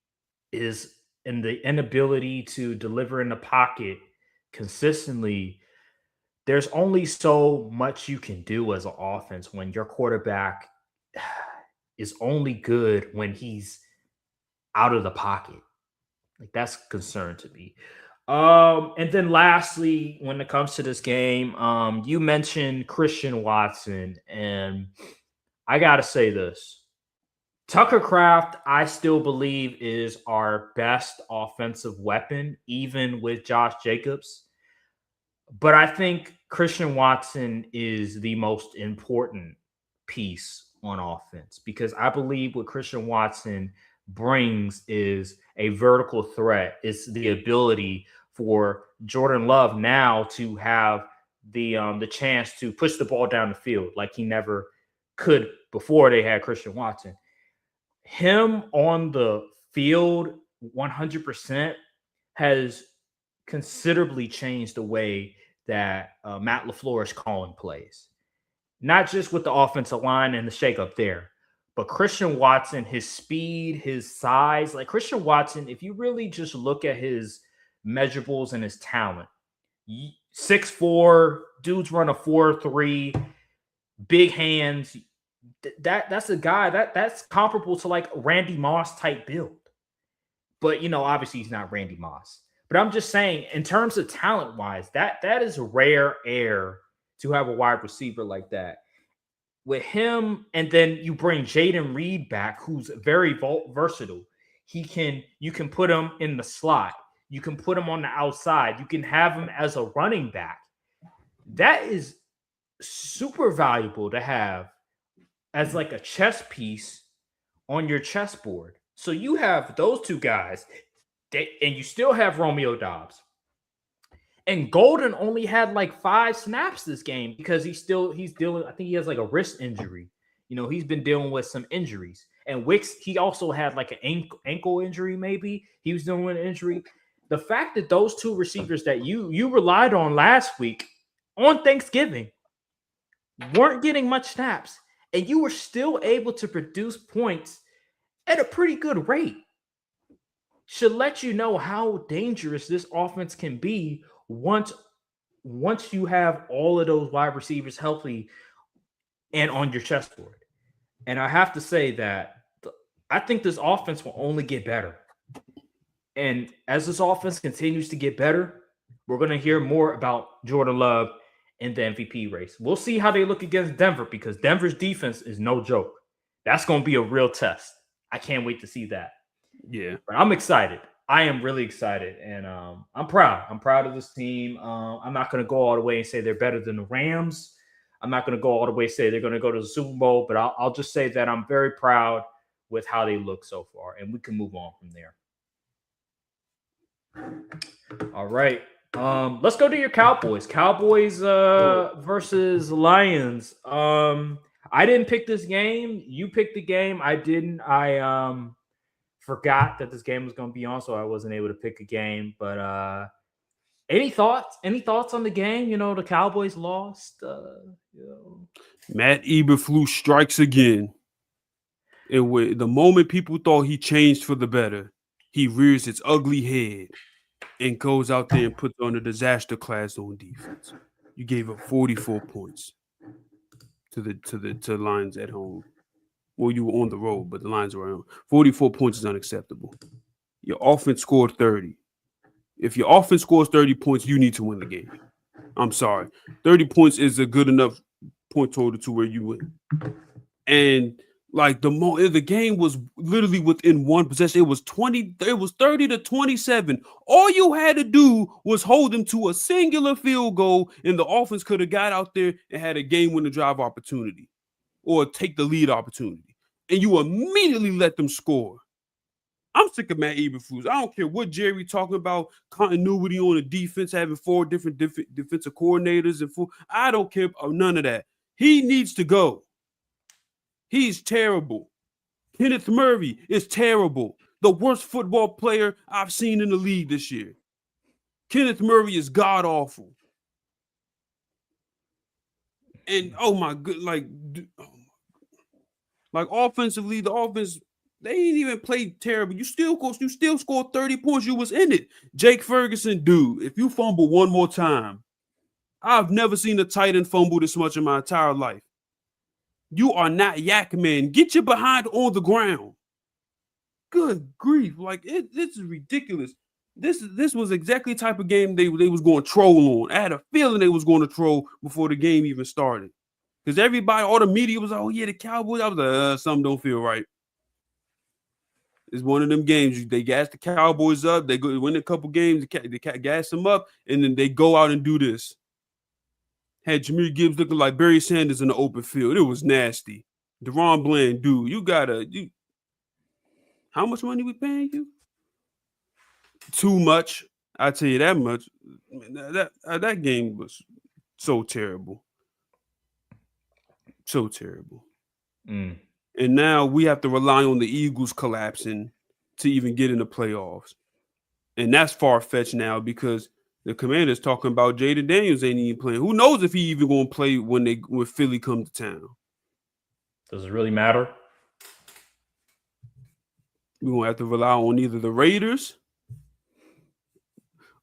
is in the inability to deliver in the pocket consistently. There's only so much you can do as an offense when your quarterback is only good when he's out of the pocket. Like, that's a concern to me. And then lastly, when it comes to this game, you mentioned Christian Watson, and I gotta say this. Tucker Kraft, I still believe, is our best offensive weapon, even with Josh Jacobs. But I think Christian Watson is the most important piece on offense, because I believe what Christian Watson brings is a vertical threat. It's the ability for Jordan Love now to have the chance to push the ball down the field like he never could before they had Christian Watson. Him on the field 100% has considerably changed the way that Matt LaFleur is calling plays. Not just with the offensive line and the shakeup there, but Christian Watson, his speed, his size. Like Christian Watson, if you really just look at his measurables and his talent, 6'4", dudes run a 4.3, big hands. That's a guy that's comparable to like Randy Moss type build. But obviously he's not Randy Moss. But I'm just saying, in terms of talent wise, that is rare air to have a wide receiver like that. With him, and then you bring Jaden Reed back, who's very versatile. You can put him in the slot. You can put him on the outside. You can have him as a running back. That is super valuable to have as like a chess piece on your chessboard. So you have those two guys, and you still have Romeo Doubs. And Golden only had like 5 snaps this game because he's dealing. I think he has like a wrist injury. He's been dealing with some injuries. And Wicks, he also had like an ankle injury. Maybe he was dealing with an injury. The fact that those two receivers that you relied on last week on Thanksgiving weren't getting much snaps, and you were still able to produce points at a pretty good rate, should let you know how dangerous this offense can be once you have all of those wide receivers healthy and on your chessboard. And I have to say that I think this offense will only get better. And as this offense continues to get better, we're going to hear more about Jordan Love in the MVP race. We'll see how they look against Denver, because Denver's defense is no joke. That's going to be a real test. I can't wait to see that. Yeah. But I'm excited. I am really excited, and I'm proud. I'm proud of this team. I'm not going to go all the way and say they're better than the Rams. I'm not going to go all the way and say they're going to go to the Super Bowl, but I'll just say that I'm very proud with how they look so far, and we can move on from there. All right. Let's go to your Cowboys. Cowboys versus Lions. I didn't pick this game. You picked the game. I didn't. I forgot that this game was going to be on, so I wasn't able to pick a game. But any thoughts? Any thoughts on the game? The Cowboys lost. Matt Eberflus strikes again. The moment people thought he changed for the better, he rears its ugly head and goes out there and puts on a disaster class on defense. You gave up 44 points to the Lions at home. Well, you were on the road, but the Lions were on. 44 points is unacceptable. Your offense scored 30. If your offense scores 30 points, you need to win the game. I'm sorry. 30 points is a good enough point total to where you win. And like the game was literally within one possession. It was 30-27. All you had to do was hold them to a singular field goal, and the offense could have got out there and had a game-winning drive opportunity or take the lead opportunity. And you immediately let them score. I'm sick of Matt Eberflus. I don't care what Jerry talking about, continuity on the defense, having 4 different defensive coordinators and 4. I don't care about none of that. He needs to go. He's terrible. Kenneth Murray is terrible. The worst football player I've seen in the league this year. Kenneth Murray is god-awful. And, oh, my God, like offensively, the offense, they ain't even played terrible. You still scored 30 points. You was in it. Jake Ferguson, dude, if you fumble one more time, I've never seen a tight end fumble this much in my entire life. You are not Yak Man. Get your behind on the ground. Good grief. Like, this is ridiculous. This was exactly the type of game they was going to troll on. I had a feeling they was going to troll before the game even started. Because everybody, all the media was like, oh, yeah, the Cowboys. I was like, something don't feel right. It's one of them games. They gas the Cowboys up. They go win a couple games. They gas them up, and then they go out and do this. Had Jahmyr Gibbs looking like Barry Sanders in the open field. It was nasty. Deron Bland, dude, how much money we paying you? Too much. I tell you that much. That game was so terrible. So terrible. Mm. And now we have to rely on the Eagles collapsing to even get in the playoffs. And that's far-fetched now because The Commanders talking about Jaden Daniels ain't even playing. Who knows if he even gonna play when Philly come to town? Does it really matter? We're gonna have to rely on either the Raiders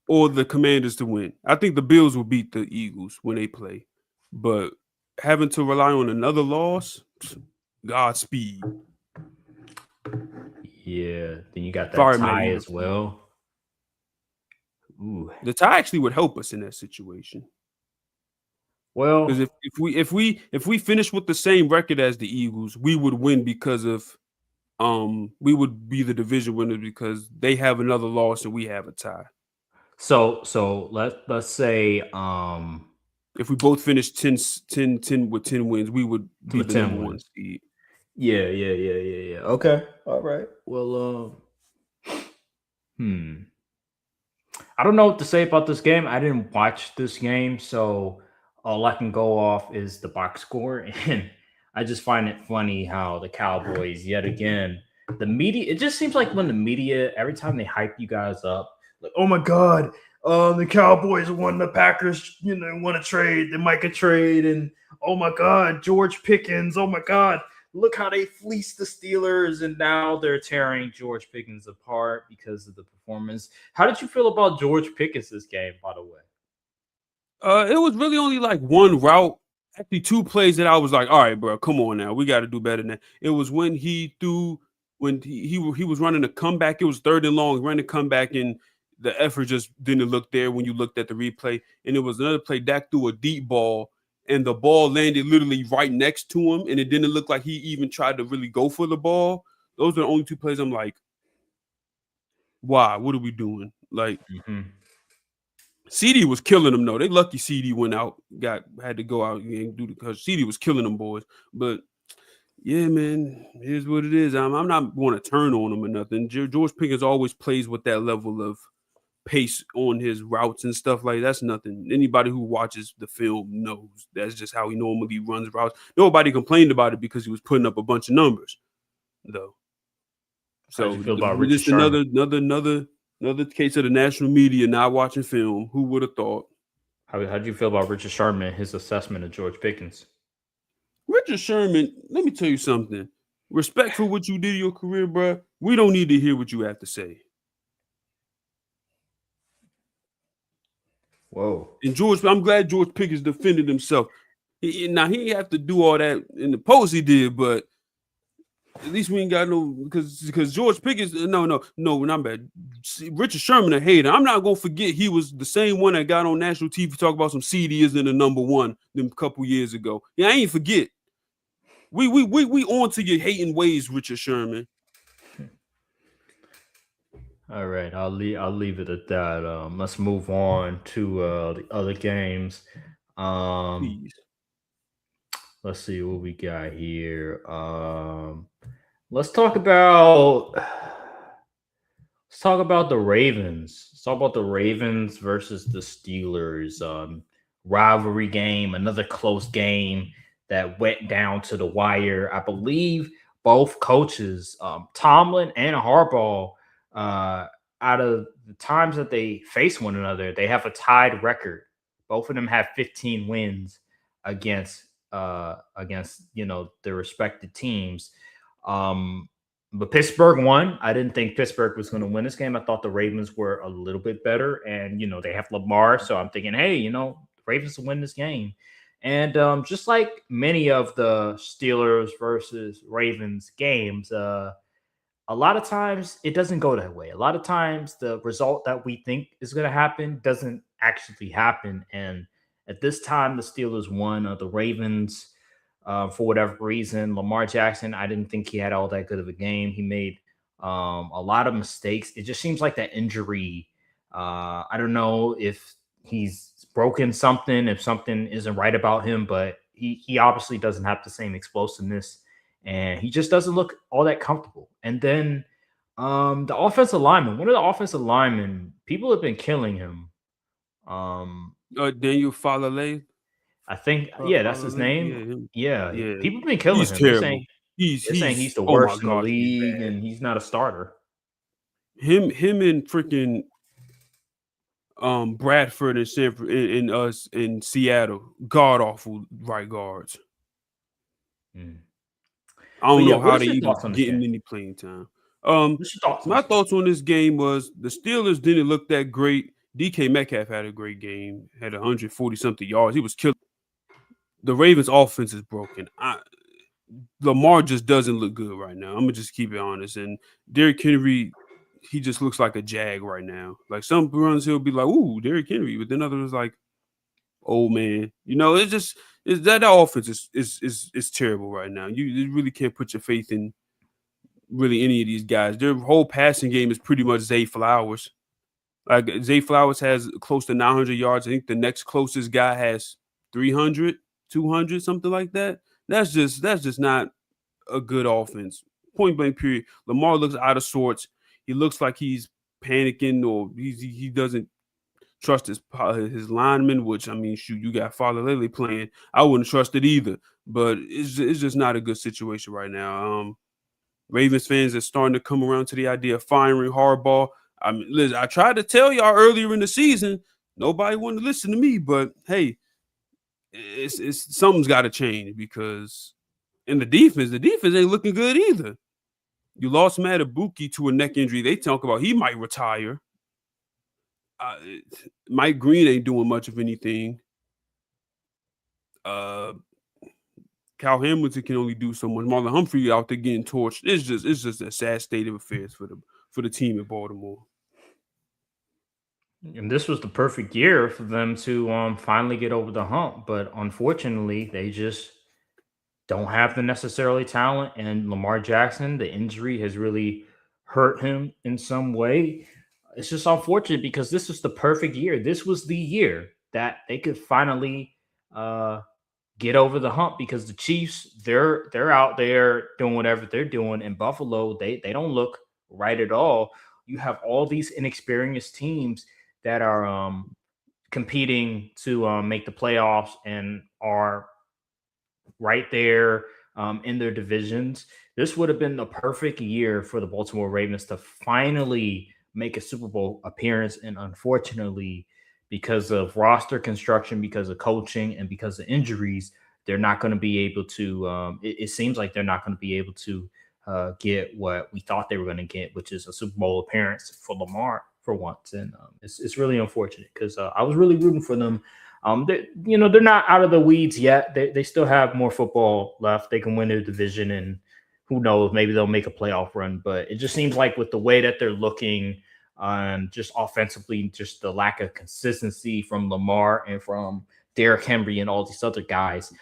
or the Commanders to win. I think the Bills will beat the Eagles when they play, but having to rely on another loss, Godspeed. Yeah. Then you got that Fire Matt tie as uniform. well. Ooh. The tie actually would help us in that situation. Because Well, if we finish with the same record as the Eagles, we would win because of we would be the division winners because they have another loss and we have a tie. so let's say If we both finish 10 with 10 wins, we would be with the 10 number one wins. seed. Yeah. Okay. All right. Well, I don't know what to say about this game. I didn't watch this game, so all I can go off is the box score. And I just find it funny how the Cowboys, yet again, the media, it just seems like when the media, every time they hype you guys up, like, oh my God, the Cowboys won, the Packers, want to trade, they might get trade. And oh my God, George Pickens, oh my God, look how they fleeced the Steelers, and now they're tearing George Pickens apart because of the performance. How did you feel about George Pickens this game, by the way? It was really only like one route, actually 2 plays that I was like, all right, bro, come on now, we got to do better than that. It was when he threw, when he was running a comeback. It was 3rd and long, running a comeback, and the effort just didn't look there when you looked at the replay. And it was another play, Dak threw a deep ball, and the ball landed literally right next to him, and it didn't look like he even tried to really go for the ball. Those are the only 2 plays I'm like, why? What are we doing? Like, CD was killing them though. They lucky CD went out, had to go out and do because CD was killing them boys. But yeah, man, here's what it is. I'm not going to turn on him or nothing. George Pickens always plays with that level of pace on his routes and stuff like that's nothing. Anybody who watches the film knows that's just how he normally runs routes. Nobody complained about it because he was putting up a bunch of numbers, though. How So did you feel about Richard just Sherman? another case of the national media not watching film. Who would have thought? How did you feel about Richard Sherman and his assessment of George Pickens? Richard Sherman, let me tell you something. Respect for what you did in your career, bro. We don't need to hear what you have to say. Whoa. And I'm glad George Pickens defended himself. Now, he didn't have to do all that in the post he did, but at least we ain't got no, because George Pickens, no, not bad. Richard Sherman a hater. I'm not going to forget he was the same one that got on national TV talk about some CD isn't the number one them couple years ago. Yeah, I ain't forget. We on to your hating ways, Richard Sherman. All right, I'll leave it at that. Let's move on to the other games. Please. Let's see what we got here. Let's talk about the Ravens. Let's talk about the Ravens versus the Steelers. Rivalry game, another close game that went down to the wire. I believe both coaches, Tomlin and Harbaugh, out of the times that they face one another, they have a tied record. Both of them have 15 wins against their respective teams. But Pittsburgh won. I didn't think Pittsburgh was going to win this game. I thought the Ravens were a little bit better, and they have Lamar, so I'm thinking, hey, the Ravens will win this game. And just like many of the Steelers versus Ravens games, a lot of times it doesn't go that way. A lot of times the result that we think is going to happen doesn't actually happen. And at this time, the Steelers won. The Ravens, for whatever reason, Lamar Jackson, I didn't think he had all that good of a game. He made a lot of mistakes. It just seems like that injury. I don't know if he's broken something, if something isn't right about him, but he obviously doesn't have the same explosiveness, and he just doesn't look all that comfortable. And then the offensive lineman, one of the offensive linemen, people have been killing him. Daniel Falale. I think, that's his name. Yeah. People have been killing he's him. Terrible. They're saying he's the oh my worst in the gosh, league, and he's not a starter. Him and freaking Bradford and Sanford in us in Seattle, god awful right guards. I But don't yeah, know what how is they your even thoughts on this getting game? any playing time. What's your thoughts on My this game? thoughts on this game was the Steelers didn't look that great. DK Metcalf had a great game, had 140 something yards. He was killing. The Ravens' offense is broken. Lamar just doesn't look good right now. I'm gonna just keep it honest. And Derrick Henry, he just looks like a jag right now. Like some runs he'll be like, "Ooh, Derrick Henry," but then others like, "Oh man," it's just that offense is terrible right now. You really can't put your faith in really any of these guys. Their whole passing game is pretty much Zay Flowers. Like Zay Flowers has close to 900 yards. I think the next closest guy has 300, 200, something like that. That's just not a good offense. Point blank period. Lamar looks out of sorts. He looks like he's panicking or he doesn't trust his lineman, which I mean, shoot, you got Father Lily playing. I wouldn't trust it either. But it's just not a good situation right now. Ravens fans are starting to come around to the idea of firing Harbaugh. I mean, listen, I tried to tell y'all earlier in the season, nobody wanted to listen to me, but hey, it's something's got to change because in the defense ain't looking good either. You lost Matt Ibuki to a neck injury. They talk about he might retire. Mike Green ain't doing much of anything. Cal Hamilton can only do so much. Marlon Humphrey out there getting torched. It's just a sad state of affairs for the team in Baltimore. And this was the perfect year for them to finally get over the hump, but unfortunately, they just don't have the necessarily talent. And Lamar Jackson, the injury has really hurt him in some way. It's just unfortunate because this was the perfect year. This was the year that they could finally get over the hump because the Chiefs, they're out there doing whatever they're doing. In Buffalo, they don't look right at all. You have all these inexperienced teams that are competing to make the playoffs and are right there in their divisions. This would have been the perfect year for the Baltimore Ravens to finally make a Super Bowl appearance. And unfortunately, because of roster construction, because of coaching, and because of injuries, they're not going to be able to. It seems like they're not going to be able to get what we thought they were going to get, which is a Super Bowl appearance for Lamar for once. And it's really unfortunate because I was really rooting for them. They're not out of the weeds yet. They still have more football left. They can win their division, and who knows, maybe they'll make a playoff run. But it just seems like with the way that they're looking, just offensively, just the lack of consistency from Lamar and from Derrick Henry and all these other guys,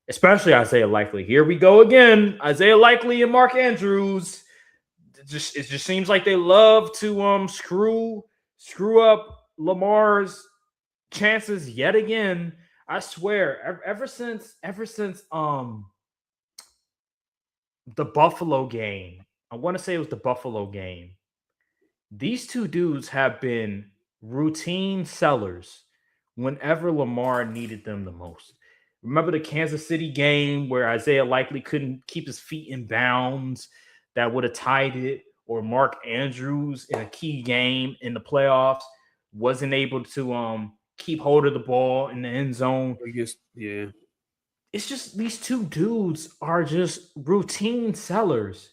especially Isaiah Likely. Here we go again, Isaiah Likely and Mark Andrews. It just seems like they love to screw up Lamar's chances yet again. I swear, ever since the Buffalo game, I want to say it was the Buffalo game. These two dudes have been routine sellers whenever Lamar needed them the most. Remember the Kansas City game where Isaiah Likely couldn't keep his feet in bounds that would have tied it, or Mark Andrews in a key game in the playoffs wasn't able to keep hold of the ball in the end zone. I guess, yeah. It's just these two dudes are just routine sellers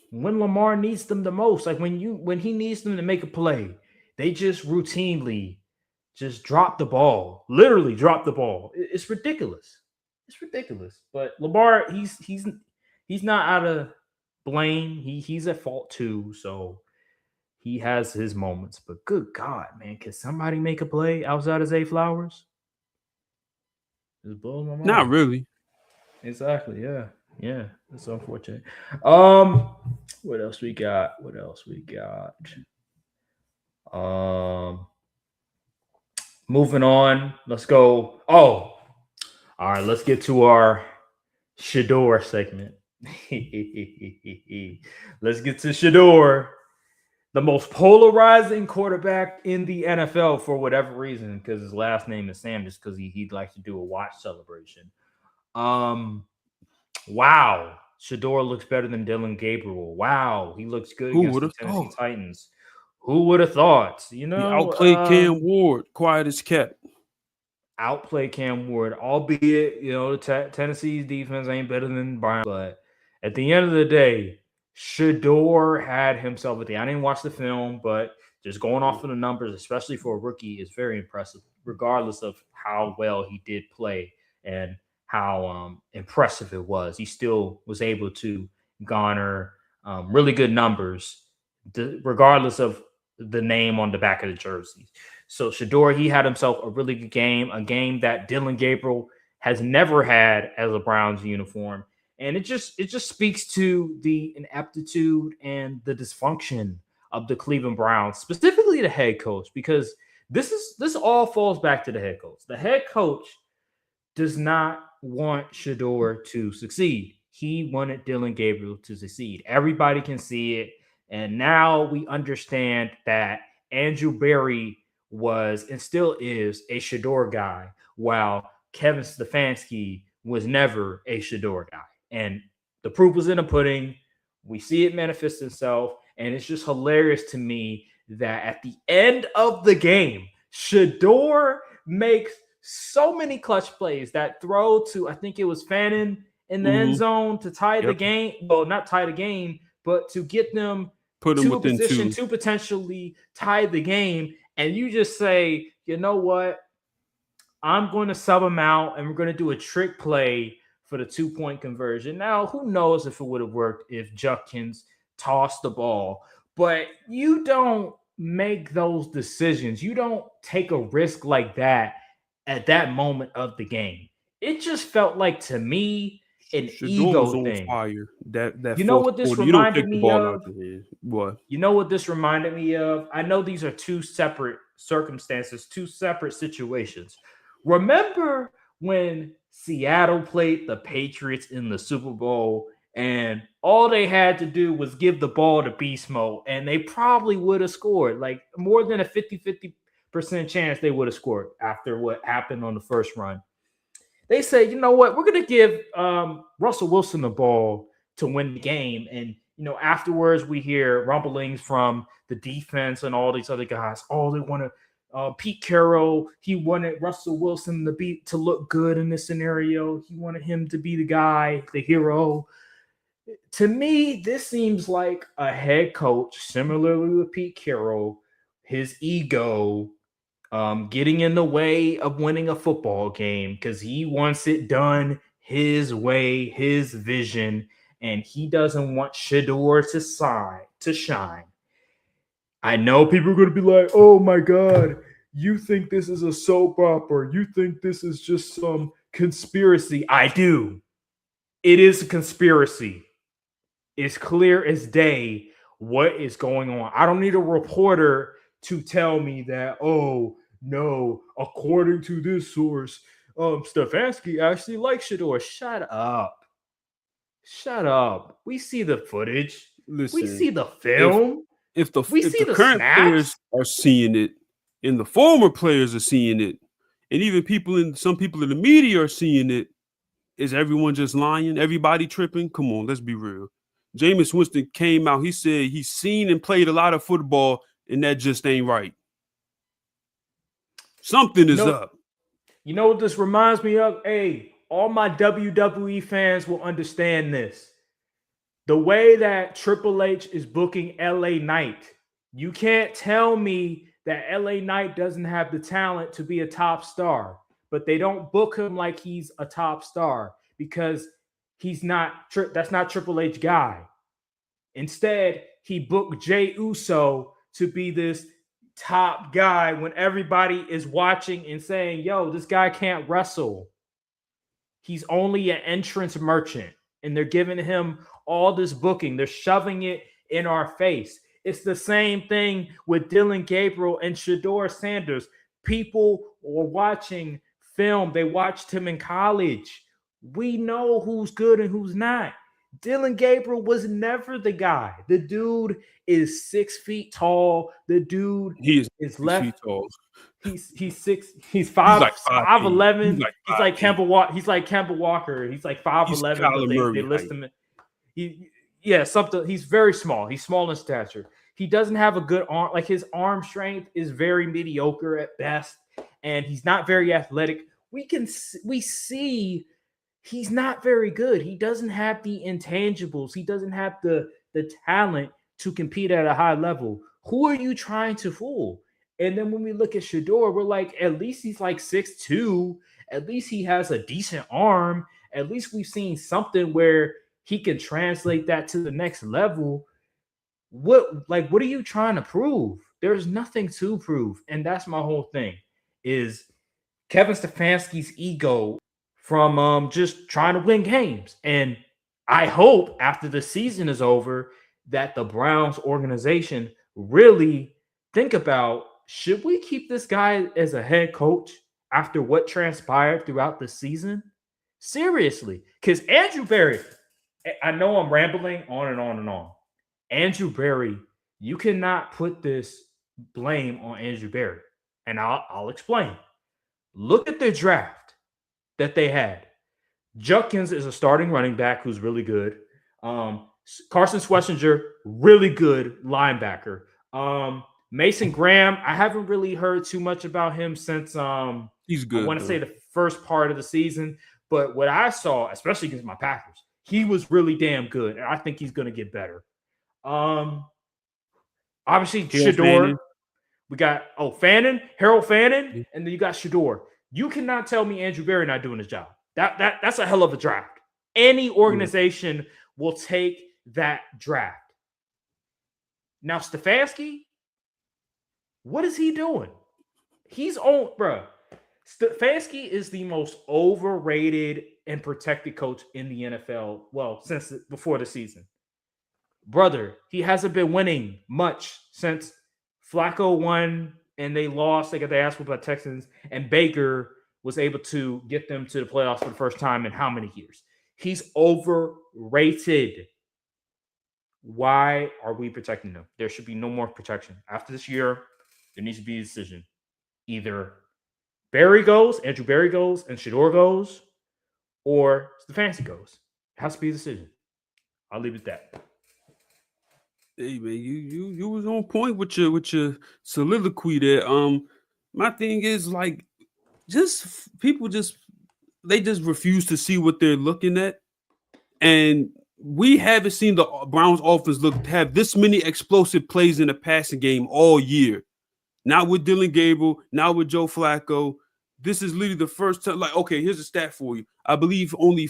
when Lamar needs them the most. Like when he needs them to make a play, they just routinely just drop the ball. Literally drop the ball. It's ridiculous. It's ridiculous. But Lamar, he's not out of blame. He's at fault too. So he has his moments. But good God, man, can somebody make a play outside of Zay Flowers? Just blows my Not mind. really. Exactly. Yeah. Yeah. It's unfortunate. What else we got? What else we got? Um, moving on. Let's go. Oh, all right. Let's get to our Shador segment. Let's get to Shador, the most polarizing quarterback in the NFL for whatever reason, because his last name is Sam, just because he likes to do a watch celebration. Wow. Shador looks better than Dylan Gabriel. Wow. He looks good Who against would the have Tennessee thought? Titans. Who would have thought? He outplayed Cam Ward, quiet as kept. Outplay Cam Ward, albeit Tennessee's defense ain't better than Brown. But at the end of the day, Shador had himself I didn't watch the film, but just going off of the numbers, especially for a rookie, is very impressive, regardless of how well he did play and how impressive it was. He still was able to garner really good numbers, regardless of the name on the back of the jerseys. So Shador, he had himself a really good game, a game that Dillon Gabriel has never had as a Browns uniform. And it just speaks to the ineptitude and the dysfunction of the Cleveland Browns, specifically the head coach, because this all falls back to the head coach. The head coach does not want Shador to succeed. He wanted Dillon Gabriel to succeed. Everybody can see it. And now we understand that Andrew Berry was and still is a Shador guy, while Kevin Stefanski was never a Shador guy. And the proof was in the pudding. We see it manifest itself. And it's just hilarious to me that at the end of the game, Shador makes so many clutch plays. That throw to, I think it was Fannin in the end zone to tie the game. Well, not tie the game, but to get them to a position to potentially tie the game. And you just say, you know what? I'm going to sub him out and we're going to do a trick play for the 2-point conversion. Now, who knows if it would have worked if Judkins tossed the ball, but you don't make those decisions. You don't take a risk like that at that moment of the game. It just felt like, to me, an ego thing. Fire. That you know what this reminded me of? What? You know what this reminded me of? I know these are two separate circumstances, two separate situations. Remember when Seattle played the Patriots in the Super Bowl and all they had to do was give the ball to Beast Mode and they probably would have scored, like more than a 50% chance they would have scored after what happened on the first run. They said, you know what, we're going to give Russell Wilson the ball to win the game. And, afterwards we hear rumblings from the defense and all these other guys. Oh, they want to Pete Carroll, he wanted Russell Wilson to look good in this scenario. He wanted him to be the guy, the hero. To me, this seems like a head coach, similarly with Pete Carroll, his ego getting in the way of winning a football game because he wants it done his way, his vision, and he doesn't want Shador to shine. I know people are going to be like, oh my God, you think this is a soap opera. You think this is just some conspiracy. I do. It is a conspiracy. It's clear as day what is going on. I don't need a reporter to tell me that, oh, no, according to this source, Stefanski actually likes Shador. Shut up. We see the footage. Listen, we see the film. If the current players are seeing it and the former players are seeing it, and even some people in the media are seeing it, is everyone just lying? Everybody tripping? Come on, let's be real. Jameis Winston came out. He said he's seen and played a lot of football, and that just ain't right. Something is up. You know what this reminds me of? Hey, all my WWE fans will understand this. The way that Triple H is booking LA Knight, you can't tell me that LA Knight doesn't have the talent to be a top star, but they don't book him like he's a top star because he's not. That's not Triple H guy. Instead, he booked Jey Uso to be this top guy when everybody is watching and saying, yo, this guy can't wrestle. He's only an entrance merchant. And they're giving him all this booking. They're shoving it in our face. It's the same thing with Dillon Gabriel and Shador Sanders. People were watching film. They watched him in college. We know who's good and who's not. Dillon Gabriel was never the guy. The dude is 6 feet tall. The dude is left. Feet tall. He's 5'11". He's like Kemba Walker. He's like 5'11". They list him. Something. He's very small. He's small in stature. He doesn't have a good arm. Like his arm strength is very mediocre at best, and he's not very athletic. We see he's not very good. He doesn't have the intangibles. He doesn't have the talent to compete at a high level. Who are you trying to fool? And then when we look at Shador, we're like, at least he's like 6'2". At least he has a decent arm. At least we've seen something where he can translate that to the next level. What are you trying to prove? There's nothing to prove. And that's my whole thing is Kevin Stefanski's ego from just trying to win games. And I hope after the season is over that the Browns organization really think about, should we keep this guy as a head coach after what transpired throughout the season? Seriously. Because Andrew Berry, I know I'm rambling on and on and on. Andrew Berry, you cannot put this blame on Andrew Berry. And I'll explain. Look at the draft that they had. Judkins is a starting running back who's really good. Carson Schlesinger, really good linebacker. Mason Graham, I haven't really heard too much about him since he's good. I want to say the first part of the season. But what I saw, especially against my Packers, he was really damn good. And I think he's going to get better. Obviously, Shador. Fannin. We got Harold Fannin, and then you got Shador. You cannot tell me Andrew Berry not doing his job. That's a hell of a draft. Any organization will take that draft. Now, Stefanski, what is he doing? He's on, bro. Stefanski is the most overrated and protected coach in the NFL. Well, since before the season. Brother, he hasn't been winning much since Flacco won and they lost. They got their ass whooped by Texans, and Baker was able to get them to the playoffs for the first time in how many years? He's overrated. Why are we protecting him? There should be no more protection. After this year, there needs to be a decision. Either Andrew Berry goes, and Shador goes, or Stefanski goes. It has to be a decision. I'll leave it at that. Hey man, you was on point with your soliloquy there. My thing is like, people they just refuse to see what they're looking at, and we haven't seen the Browns offense have this many explosive plays in the passing game all year. Not with Dylan Gabriel, not with Joe Flacco. This is literally the first time. Like, okay, here's a stat for you. I believe only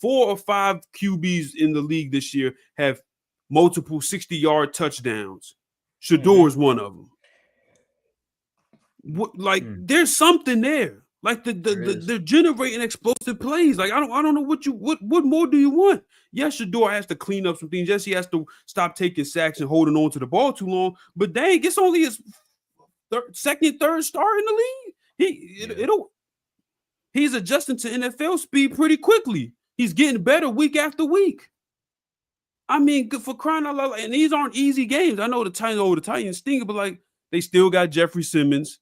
4 or 5 QBs in the league this year have multiple 60-yard touchdowns. Shador is one of them. There's something there. Like they're generating explosive plays. Like I don't know what more do you want? Yes, Shador has to clean up some things. Yes, he has to stop taking sacks and holding on to the ball too long. But dang, it's only his second, third start in the league. He's adjusting to NFL speed pretty quickly. He's getting better week after week. I mean, for crying out loud, and these aren't easy games. I know the Titans sting, but like they still got Jeffrey Simmons.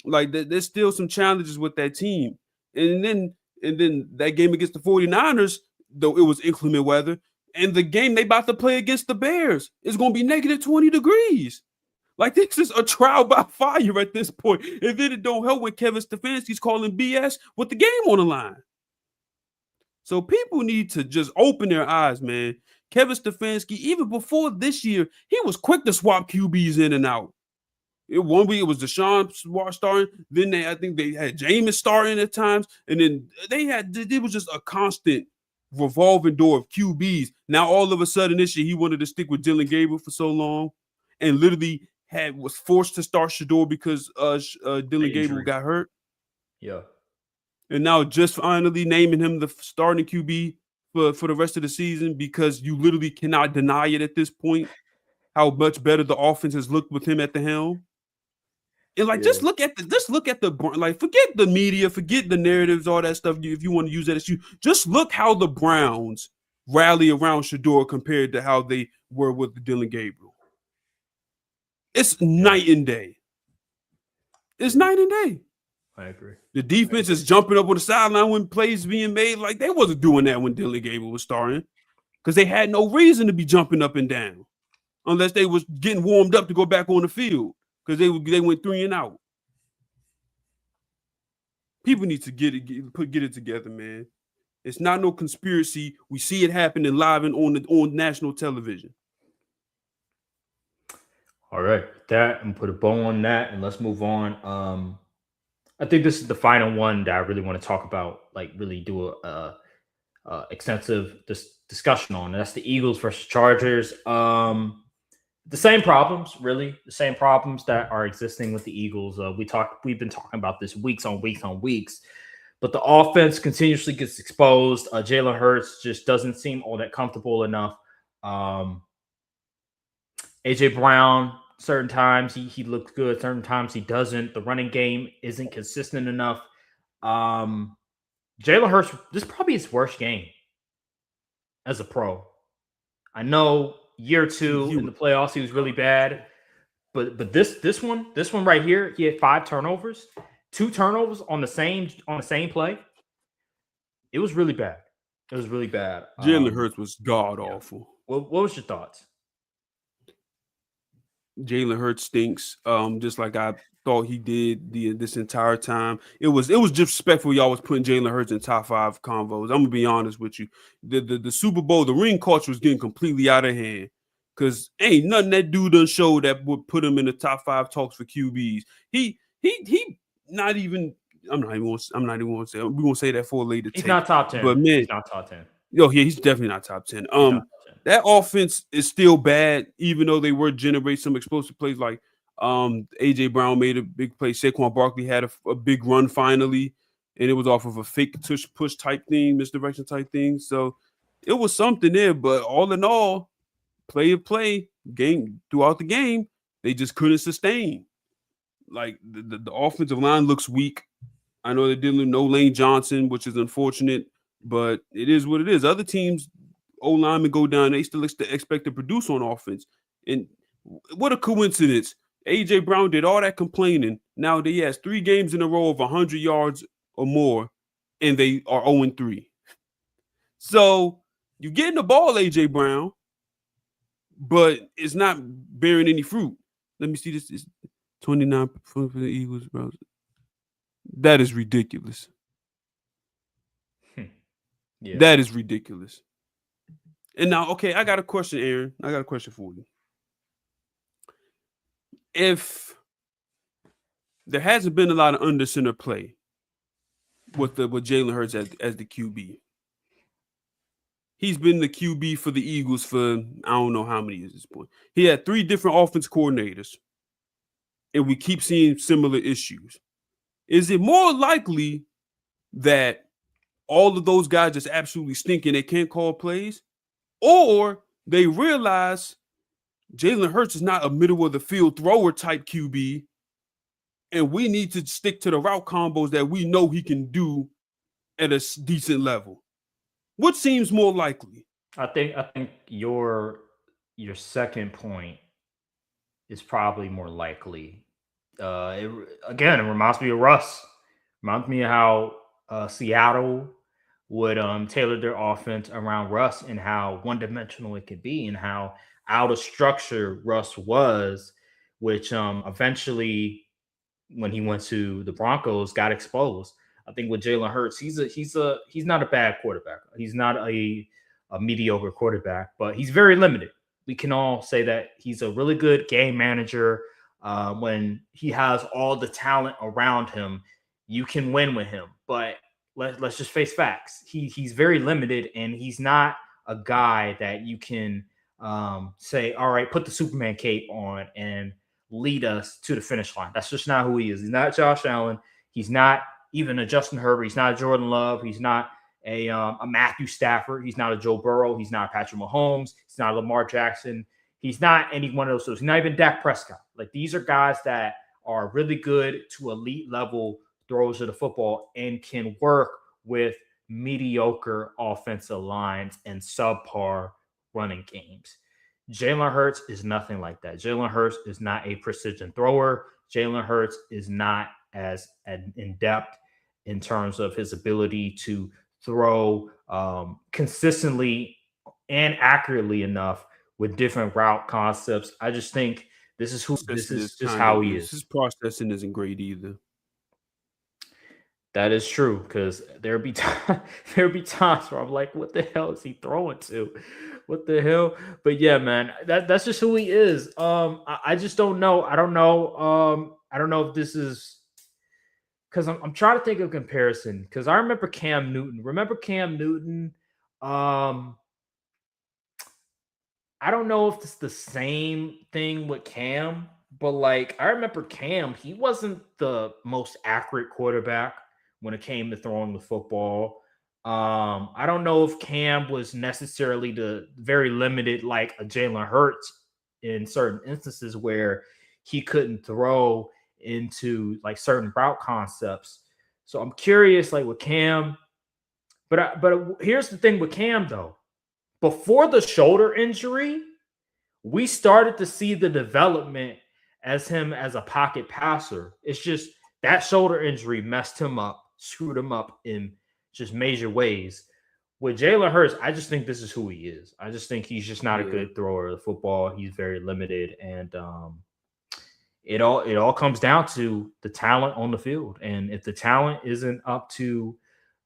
Like there's still some challenges with that team. And then that game against the 49ers, though it was inclement weather, and the game they about to play against the Bears is going to be negative 20 degrees. Like this is a trial by fire at this point. And then it don't help when Kevin Stefanski's calling BS with the game on the line. So people need to just open their eyes, man. Kevin Stefanski, even before this year, he was quick to swap QBs in and out. One week it was Deshaun starting. Then I think they had Jameis starting at times. And then it was just a constant revolving door of QBs. Now all of a sudden this year, he wanted to stick with Dylan Gabriel for so long and literally was forced to start Shador because Dylan Gabriel got hurt. Yeah. And now just finally naming him the starting QB for the rest of the season because you literally cannot deny it at this point how much better the offense has looked with him at the helm. And just look at the like, forget the media, forget the narratives, all that stuff. If you want to use that as just look how the Browns rally around Shador compared to how they were with Dylan Gabriel. It's night and day. It's night and day. I agree. The defense is jumping up on the sideline when plays being made. Like they wasn't doing that when Dylan Gabriel was starting because they had no reason to be jumping up and down. unless they was getting warmed up to go back on the field because they went 3 and out. People need to get it together, man. It's not no conspiracy. We see it happening live and on national television. All right, that and put a bow on that, and let's move on. I think this is the final one that I really want to talk about, like really do a extensive discussion on. And that's the Eagles versus Chargers. The same problems, really, the same problems that are existing with the Eagles. We've been talking about this weeks on weeks, but the offense continuously gets exposed. Jalen Hurts just doesn't seem all that comfortable enough. AJ Brown, certain times he looks good, certain times he doesn't. The running game isn't consistent enough. Jalen Hurts, this is probably his worst game as a pro. I know year 2 in the playoffs he was really bad, but this one right here, he had 5 turnovers, 2 turnovers on the same play. It was really bad. Jalen Hurts was god awful. What was your thoughts? Jalen Hurts stinks. Just like I thought he did this entire time. It was disrespectful. Y'all was putting Jalen Hurts in top 5 convos. I'm gonna be honest with you. The Super Bowl, the ring culture was getting completely out of hand. Cause ain't nothing that dude done showed that would put him in the top 5 talks for QBs. He not even. I'm not even gonna say. We're gonna say that for a later. He's not top 10. But man, he's not top 10. Yo, yeah, he's definitely not top 10. That offense is still bad, even though they were generating some explosive plays. Like AJ Brown made a big play. Saquon Barkley had a big run finally, and it was off of a fake push type thing, misdirection type thing. So it was something there. But all in all, play game throughout the game, they just couldn't sustain. Like the offensive line looks weak. I know they're dealing with no Lane Johnson, which is unfortunate, but it is what it is. Other teams, O-linemen go down, they still expect to produce on offense. And what a coincidence. A.J. Brown did all that complaining. Now he has 3 games in a row of 100 yards or more, and they are 0-3. So you're getting the ball, A.J. Brown, but it's not bearing any fruit. Let me see this. It's 29 for the Eagles, bro. That is ridiculous. Yeah. That is ridiculous. And now, okay, I got a question, Aaron. I got a question for you. If there hasn't been a lot of under center play with Jalen Hurts as the QB, he's been the QB for the Eagles for I don't know how many years at this point. He had 3 different offense coordinators, and we keep seeing similar issues. Is it more likely that all of those guys just absolutely stink and they can't call plays? Or they realize Jalen Hurts is not a middle of the field thrower type QB, and we need to stick to the route combos that we know he can do at a decent level? What seems more likely? I think your second point is probably more likely. It reminds me of Russ. Reminds me of how Seattle would tailor their offense around Russ and how one-dimensional it could be and how out of structure Russ was, which eventually, when he went to the Broncos, got exposed. I think with Jalen Hurts, he's not a bad quarterback. He's not a mediocre quarterback, but he's very limited. We can all say that he's a really good game manager. When he has all the talent around him, you can win with him. But let's just face facts. He's very limited, and he's not a guy that you can say, all right, put the Superman cape on and lead us to the finish line. That's just not who he is. He's not Josh Allen. He's not even a Justin Herbert. He's not a Jordan Love. He's not a Matthew Stafford. He's not a Joe Burrow. He's not a Patrick Mahomes. He's not a Lamar Jackson. He's not any one of those. He's not even Dak Prescott. Like, these are guys that are really good to elite level throwers of the football and can work with mediocre offensive lines and subpar running games. Jalen Hurts is nothing like that. Jalen Hurts is not a precision thrower. Jalen Hurts is not as in-depth in terms of his ability to throw consistently and accurately enough with different route concepts. I just think this Processing is is just kind how of he his is. processing isn't great either. That is true because there'd be times where I'm like, what the hell is he throwing to? What the hell? But yeah, man, that's just who he is. I just don't know. I don't know. I don't know if this is because I'm trying to think of comparison because I remember Cam Newton. Remember Cam Newton? Um, I don't know if it's the same thing with Cam, but like I remember Cam, he wasn't the most accurate quarterback when it came to throwing the football. I don't know if Cam was necessarily the very limited like a Jalen Hurts in certain instances where he couldn't throw into like certain route concepts. So I'm curious, like with Cam, but here's the thing with Cam though. Before the shoulder injury, we started to see the development as him as a pocket passer. It's just that shoulder injury messed him up, screwed him up in just major ways. With Jalen Hurts, I just think this is who he is. I just think he's just not a Yeah. good thrower of the football. He's very limited, and it all comes down to the talent on the field. And if the talent isn't up to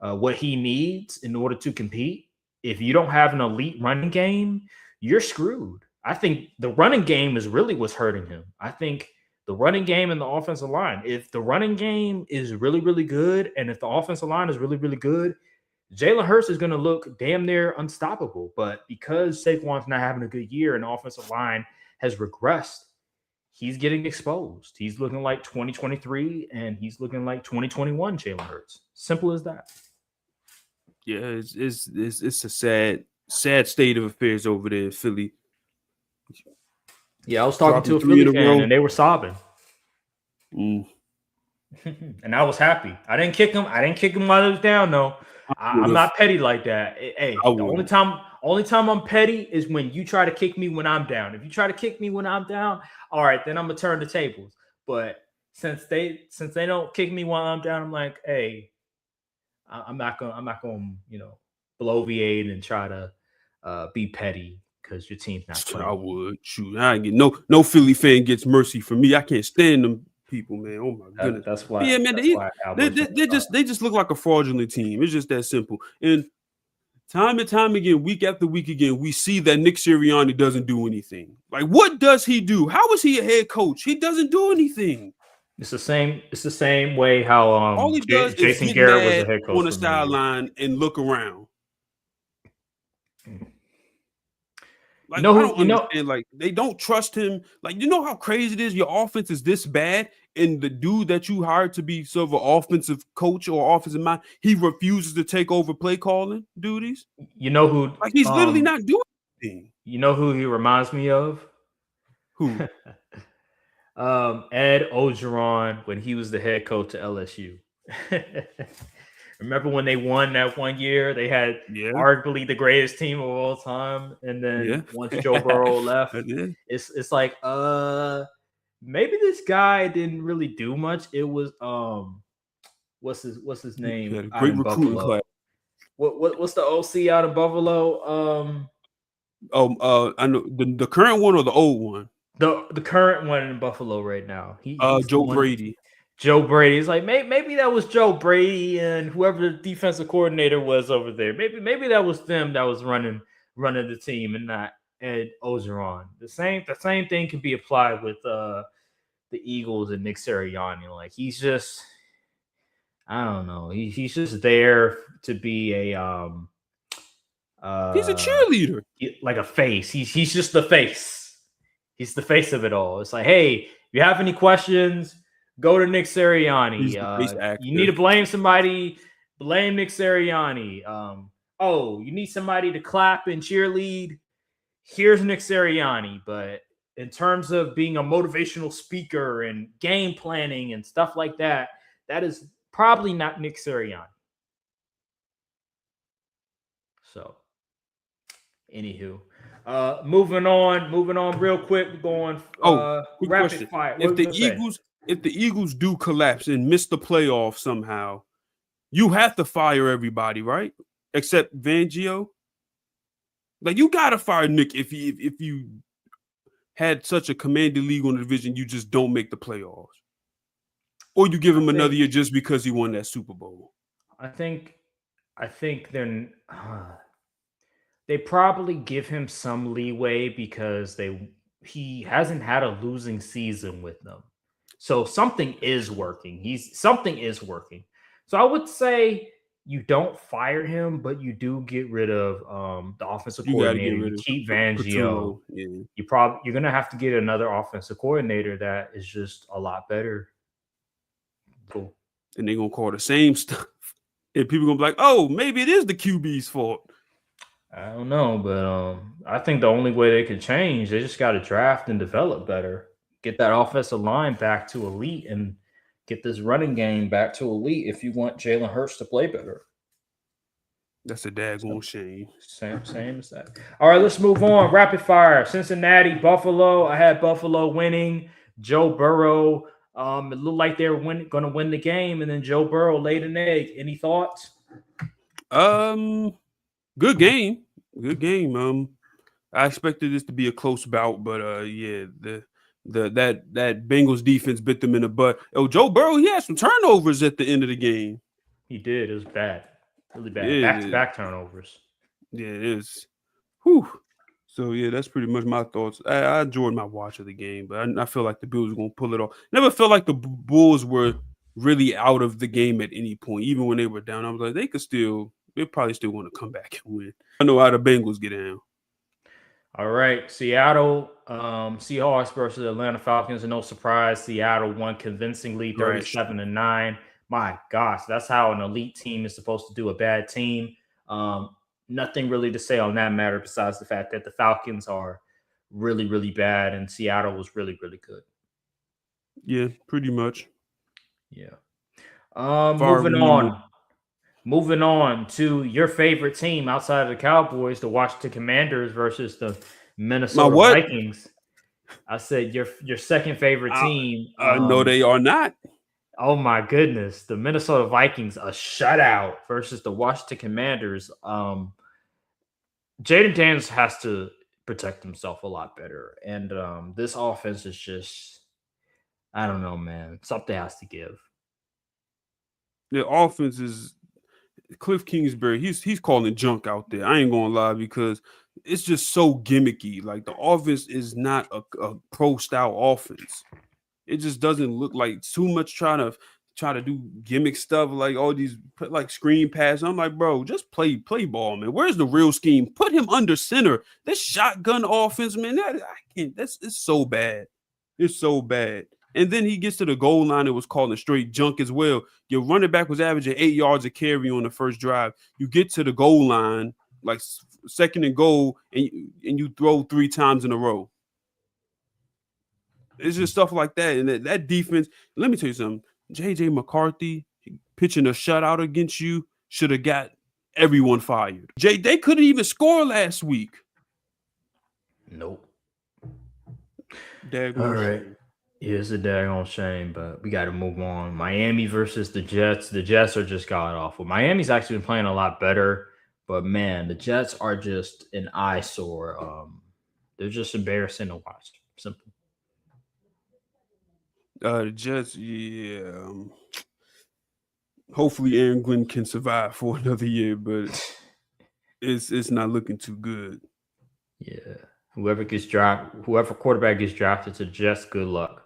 what he needs in order to compete, if you don't have an elite running game, you're screwed. I think the running game is really what's hurting him. I think the running game and the offensive line. If the running game is really, really good, and if the offensive line is really, really good, Jalen Hurts is going to look damn near unstoppable. But because Saquon's not having a good year and the offensive line has regressed, he's getting exposed. He's looking like 2023 and he's looking like 2021 Jalen Hurts. Simple as that. Yeah, it's a sad state of affairs over there in Philly. Yeah, I was talking to Dropping a 3 Philly in a fan row. and they were sobbing. Mm. And I was happy. I didn't kick him. I didn't kick him while he was down, though. I'm Would've. not petty like that. I Hey, the would. only time I'm petty is when you try to kick me when I'm down. If you try to kick me when I'm down, all right, then I'm gonna turn the tables. But since they don't kick me while I'm down, I'm like, hey, I'm not gonna bloviate and try to be petty because your team's not playing. I would. Shoot, I ain't get no Philly fan gets mercy from me. I can't stand them people, man. Oh my goodness. That's But why. yeah, man, That's why they just look like a fraudulent team. It's just that simple. And time again, week after week again, we see that Nick Sirianni doesn't do anything. Like, what does he do? How is he a head coach? He doesn't do anything. It's the same. It's the same way how All he does is Jason get Garrett was mad the head coach on the for many years. sideline and look around. Like, I don't understand. Like, they don't trust him. Like, you know how crazy it is? Your offense is this bad, and the dude that you hired to be sort of an offensive coach or offensive mind, he refuses to take over play calling duties. You know who? Like, he's literally not doing anything. You know who he reminds me of? Who? Ed Ogeron when he was the head coach at LSU. Remember when they won that one year? They had arguably the greatest team of all time, and then once Joe Burrow left, it's like maybe this guy didn't really do much. It was what's his name? Had a great recruiting class. What's the OC out of Buffalo? I know the current one or the old one. The current one in Buffalo right now. He's Joe Brady. Joe Brady. It's like maybe that was Joe Brady and whoever the defensive coordinator was over there. Maybe that was them that was running the team and not Ed Ogeron. The same thing can be applied with the Eagles and Nick Sirianni. Like he's just, I don't know. He's just there to be a he's a cheerleader, like a face. He's just the face. He's the face of it all. It's like, hey, if you have any questions, go to Nick Sirianni. You need to blame somebody, blame Nick Sirianni. You need somebody to clap and cheerlead. Here's Nick Sirianni. But in terms of being a motivational speaker and game planning and stuff like that, that is probably not Nick Sirianni. So, anywho. Moving on real quick. We're going rapid fire. If the Eagles do collapse and miss the playoffs somehow, you have to fire everybody, right? Except Fangio. Like, you gotta fire Nick if you had such a commanding league on the division, you just don't make the playoffs, or you give him another year just because he won that Super Bowl. I think they probably give him some leeway because he hasn't had a losing season with them. So something is working. Something is working. So I would say you don't fire him, but you do get rid of the offensive You got to get coordinator. rid You of keep Fangio. Patullo. Yeah. You're gonna have to get another offensive coordinator that is just a lot better. Cool. And they're gonna call the same stuff. And people gonna be like, oh, maybe it is the QB's fault. I don't know, but I think the only way they could change, they just got to draft and develop better. Get that offensive line back to elite and get this running game back to elite if you want Jalen Hurts to play better. That's a daggone shame. Same as that. All right, let's move on. Rapid fire. Cincinnati, Buffalo. I had Buffalo winning. Joe Burrow. It looked like they were going to win the game, and then Joe Burrow laid an egg. Any thoughts? Good game. Good game. I expected this to be a close bout, but yeah, that Bengals defense bit them in the butt. Oh, Joe Burrow, he had some turnovers at the end of the game. He did. It was bad. Really bad. Back-to-back turnovers. Yeah, it is. Whew. So, yeah, that's pretty much my thoughts. I enjoyed my watch of the game, but I feel like the Bills were going to pull it off. Never felt like the Bulls were really out of the game at any point. Even when they were down, I was like, they're probably still going to come back and win. I know how the Bengals get down. All right, Seattle Seahawks versus Atlanta Falcons. No surprise, Seattle won convincingly, 37-9. My gosh, that's how an elite team is supposed to do a bad team. Nothing really to say on that matter besides the fact that the Falcons are really, really bad and Seattle was really, really good. Yeah, pretty much. Yeah. Moving on to your favorite team outside of the Cowboys, the Washington Commanders versus the Minnesota Vikings. I said your second favorite team. No, they are not. Oh my goodness. The Minnesota Vikings, a shutout versus the Washington Commanders. Jaden Daniels has to protect himself a lot better. And this offense is just, I don't know, man. Something has to give. The offense is Cliff Kingsbury. He's calling junk out there. I ain't gonna lie, because it's just so gimmicky. Like, the offense is not a pro style offense. It just doesn't look like too much trying to do gimmick stuff, like all these like screen passes. I'm like, bro, just play ball, man. Where's the real scheme? Put him under center. This shotgun offense, man, I can't. It's so bad. It's so bad. And then he gets to the goal line. It was calling straight junk as well. Your running back was averaging 8 yards a carry on the first drive. You get to the goal line, like second and goal, and you throw 3 times in a row. It's just stuff like that. And that defense, let me tell you something. J.J. McCarthy pitching a shutout against you should have got everyone fired. They couldn't even score last week. Nope. All right. Yeah, it's a daggone shame, but we got to move on. Miami versus the Jets. The Jets are just god awful. Miami's actually been playing a lot better, but man, the Jets are just an eyesore. They're just embarrassing to watch. Simple. The Jets, yeah. Hopefully Aaron Glenn can survive for another year, but it's not looking too good. Yeah. Whoever quarterback gets drafted to the Jets, good luck.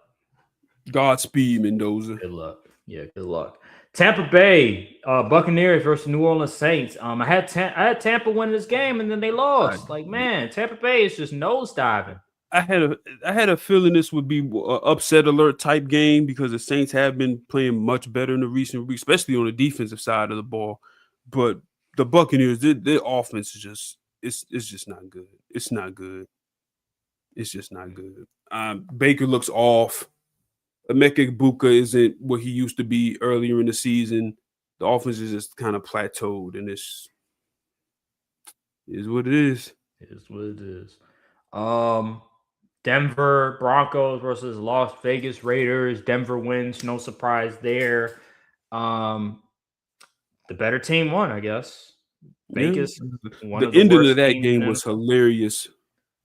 Godspeed, Mendoza. Good luck. Yeah, good luck. Tampa Bay Buccaneers versus New Orleans Saints. I had Tampa win this game and then they lost. Man, Tampa Bay is just nosediving. I had a feeling this would be an upset alert type game because the Saints have been playing much better in the recent weeks, especially on the defensive side of the ball. But the Buccaneers, their offense is just it's just not good. It's not good. It's just not good. Baker looks off. Emeka Egbuka isn't what he used to be earlier in the season. The offense is just kind of plateaued, and it's what it is. It is what it is. Denver Broncos versus Las Vegas Raiders. Denver wins, no surprise there. The better team won, I guess. Yeah, Vegas, one the of the ending of worst that teams in game the was NFL. hilarious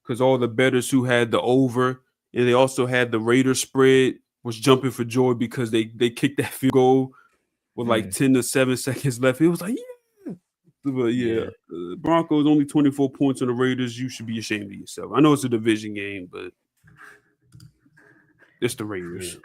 because all the bettors who had the over and they also had the Raiders spread was jumping for joy because they kicked that field goal with like 10 to 7 seconds left. It was like, yeah. But yeah, Yeah, Broncos only 24 points on the Raiders. You should be ashamed of yourself. I know it's a division game, but it's the yeah. Raiders.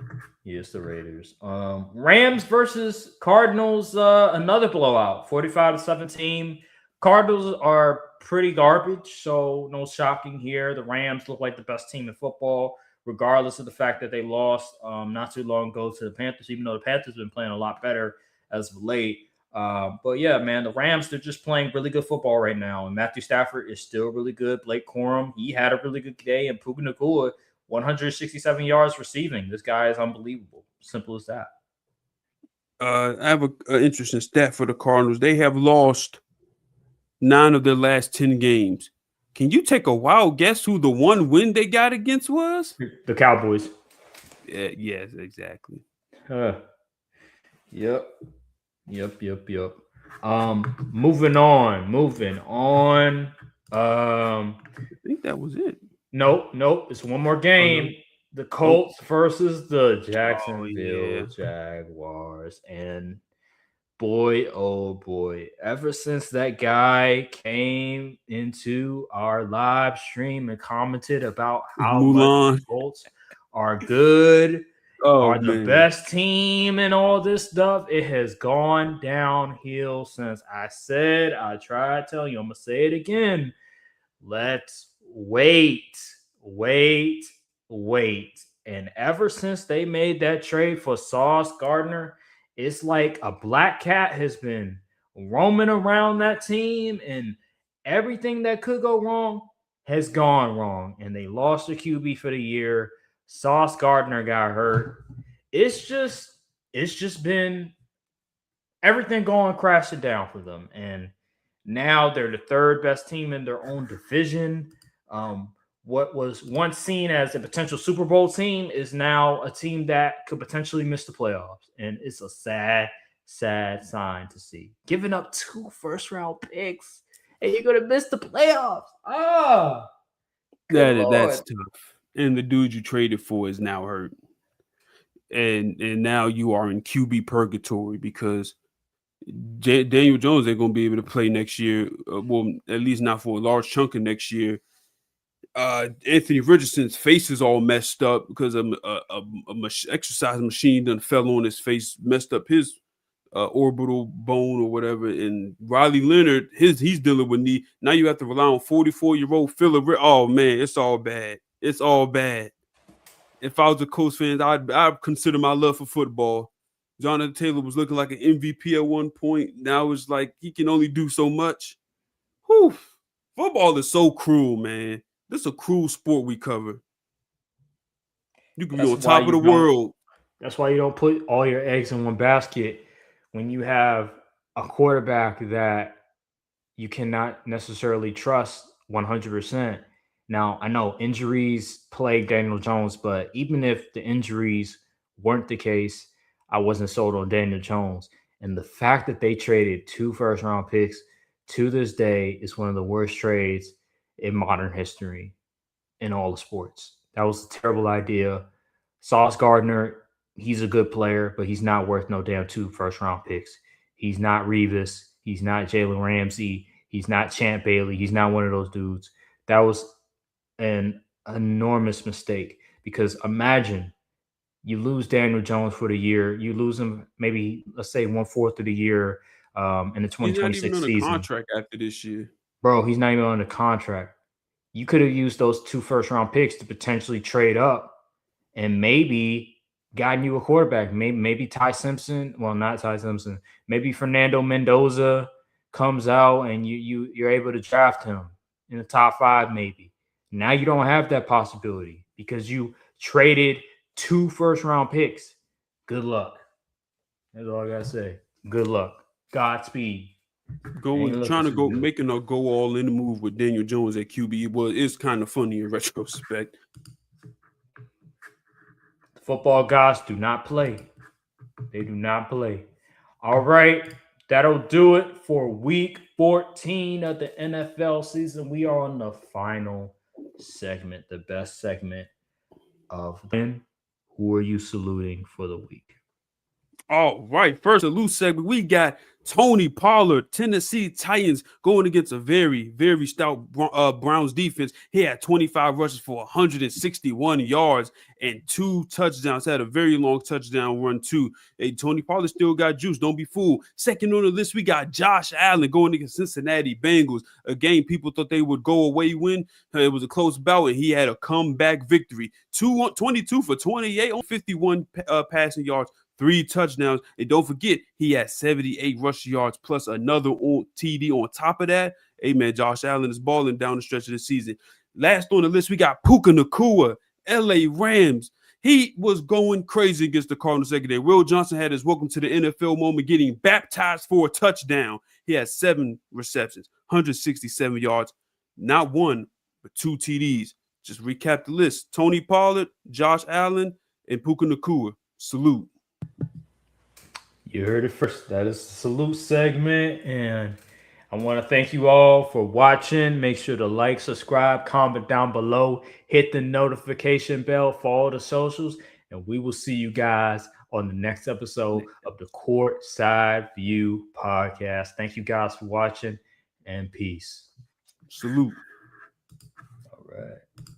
Yes, the Raiders. Rams versus Cardinals, another blowout, 45-17. Cardinals are pretty garbage, so no shocking here. The Rams look like the best team in football, regardless of the fact that they lost not too long ago to the Panthers, even though the Panthers have been playing a lot better as of late. But yeah, man, the Rams, they're just playing really good football right now. And Matthew Stafford is still really good. Blake Corum, he had a really good day. And Puka Nacua, 167 yards receiving. This guy is unbelievable. Simple as that. I have an interesting stat for the Cardinals. They have lost 9 of their last 10 games. Can you take a wild guess who the one win they got against was? The Cowboys. Yes, exactly. Uh, yep. Yep. Moving on. I think that was it. Nope. It's one more Oh, game. no. The Colts versus the Oh, yeah. Jacksonville Jaguars. And boy, oh boy, ever since that guy came into our live stream and commented about how much Mulan. the Colts are good, Oh, are the man. best team, and all this stuff, it has gone downhill since I tried to tell you, I'm going to say it again. Let's wait. And ever since they made that trade for Sauce Gardner, it's like a black cat has been roaming around that team, and everything that could go wrong has gone wrong. And they lost their QB for the year. Sauce Gardner got hurt. It's just been everything going crashing down for them. And now they're the third best team in their own division. What was once seen as a potential Super Bowl team is now a team that could potentially miss the playoffs. And it's a sad sign to see. Giving up 2 first-round picks and you're going to miss the playoffs. Oh, good That's Lord. tough. And the dude you traded for is now hurt. And now you are in QB purgatory because Daniel Jones ain't going to be able to play next year. Well, at least not for a large chunk of next year. Anthony Richardson's face is all messed up because a exercise machine done fell on his face, messed up his orbital bone or whatever. And Riley Leonard, he's dealing with knee. Now you have to rely on 44-year-old Phillip. Oh man, it's all bad. It's all bad. If I was a Colts fan, I'd consider my love for football. Jonathan Taylor was looking like an MVP at one point. Now it's like he can only do so much. Whew. Football is so cruel, man. This is a cruel sport we cover. You can be on top of the world. That's why you don't put all your eggs in one basket when you have a quarterback that you cannot necessarily trust 100%. Now, I know injuries plague Daniel Jones, but even if the injuries weren't the case, I wasn't sold on Daniel Jones. And the fact that they traded 2 first-round picks to this day is one of the worst trades in modern history in all the sports. That was a terrible idea. Sauce Gardner, he's a good player, but he's not worth no damn 2 first-round picks. He's not Revis. He's not Jalen Ramsey. He's not Champ Bailey. He's not one of those dudes. That was an enormous mistake because imagine you lose Daniel Jones for the year. You lose him maybe, let's say, 1/4 of the year in the He's not even 2026 on a season. contract after this year. Bro, he's not even on the contract. You could have used those 2 first-round picks to potentially trade up and maybe gotten you a quarterback. Maybe Ty Simpson. Well, not Ty Simpson. Maybe Fernando Mendoza comes out and you're able to draft him in the top 5, maybe. Now you don't have that possibility because you traded 2 first-round picks. Good luck. That's all I gotta say. Good luck. Godspeed. Making a go all in move with Daniel Jones at QB. Well, it's kind of funny in retrospect. Football gods do not play. They do not play. All right. That'll do it for week 14 of the NFL season. We are on the final segment, the best segment of when. Who are you saluting for the week? All right, first a loose segment. We got Tony Pollard, Tennessee Titans, going against a very, very stout Browns defense. He had 25 rushes for 161 yards and 2 touchdowns. Had a very long touchdown run too. Hey, Tony Pollard still got juice. Don't be fooled. Second on the list, we got Josh Allen going against Cincinnati Bengals. A game people thought they would go away win. It was a close bout, and he had a comeback victory. 22 for 28 on 51 passing yards. 3 touchdowns. And don't forget, he had 78 rush yards plus another TD on top of that. Hey, man, Josh Allen is balling down the stretch of the season. Last on the list, we got Puka Nacua, LA Rams. He was going crazy against the Cardinals secondary. Will Johnson had his welcome to the NFL moment, getting baptized for a touchdown. He had 7 receptions, 167 yards, not 1, but 2 TDs. Just recap the list. Tony Pollard, Josh Allen, and Puka Nacua. Salute. You heard it first. That is the salute segment. And I want to thank you all for watching. Make sure to like, subscribe, comment down below, hit the notification bell, follow the socials, and we will see you guys on the next episode of the Courtside View podcast. Thank you guys for watching, and peace. Salute. All right.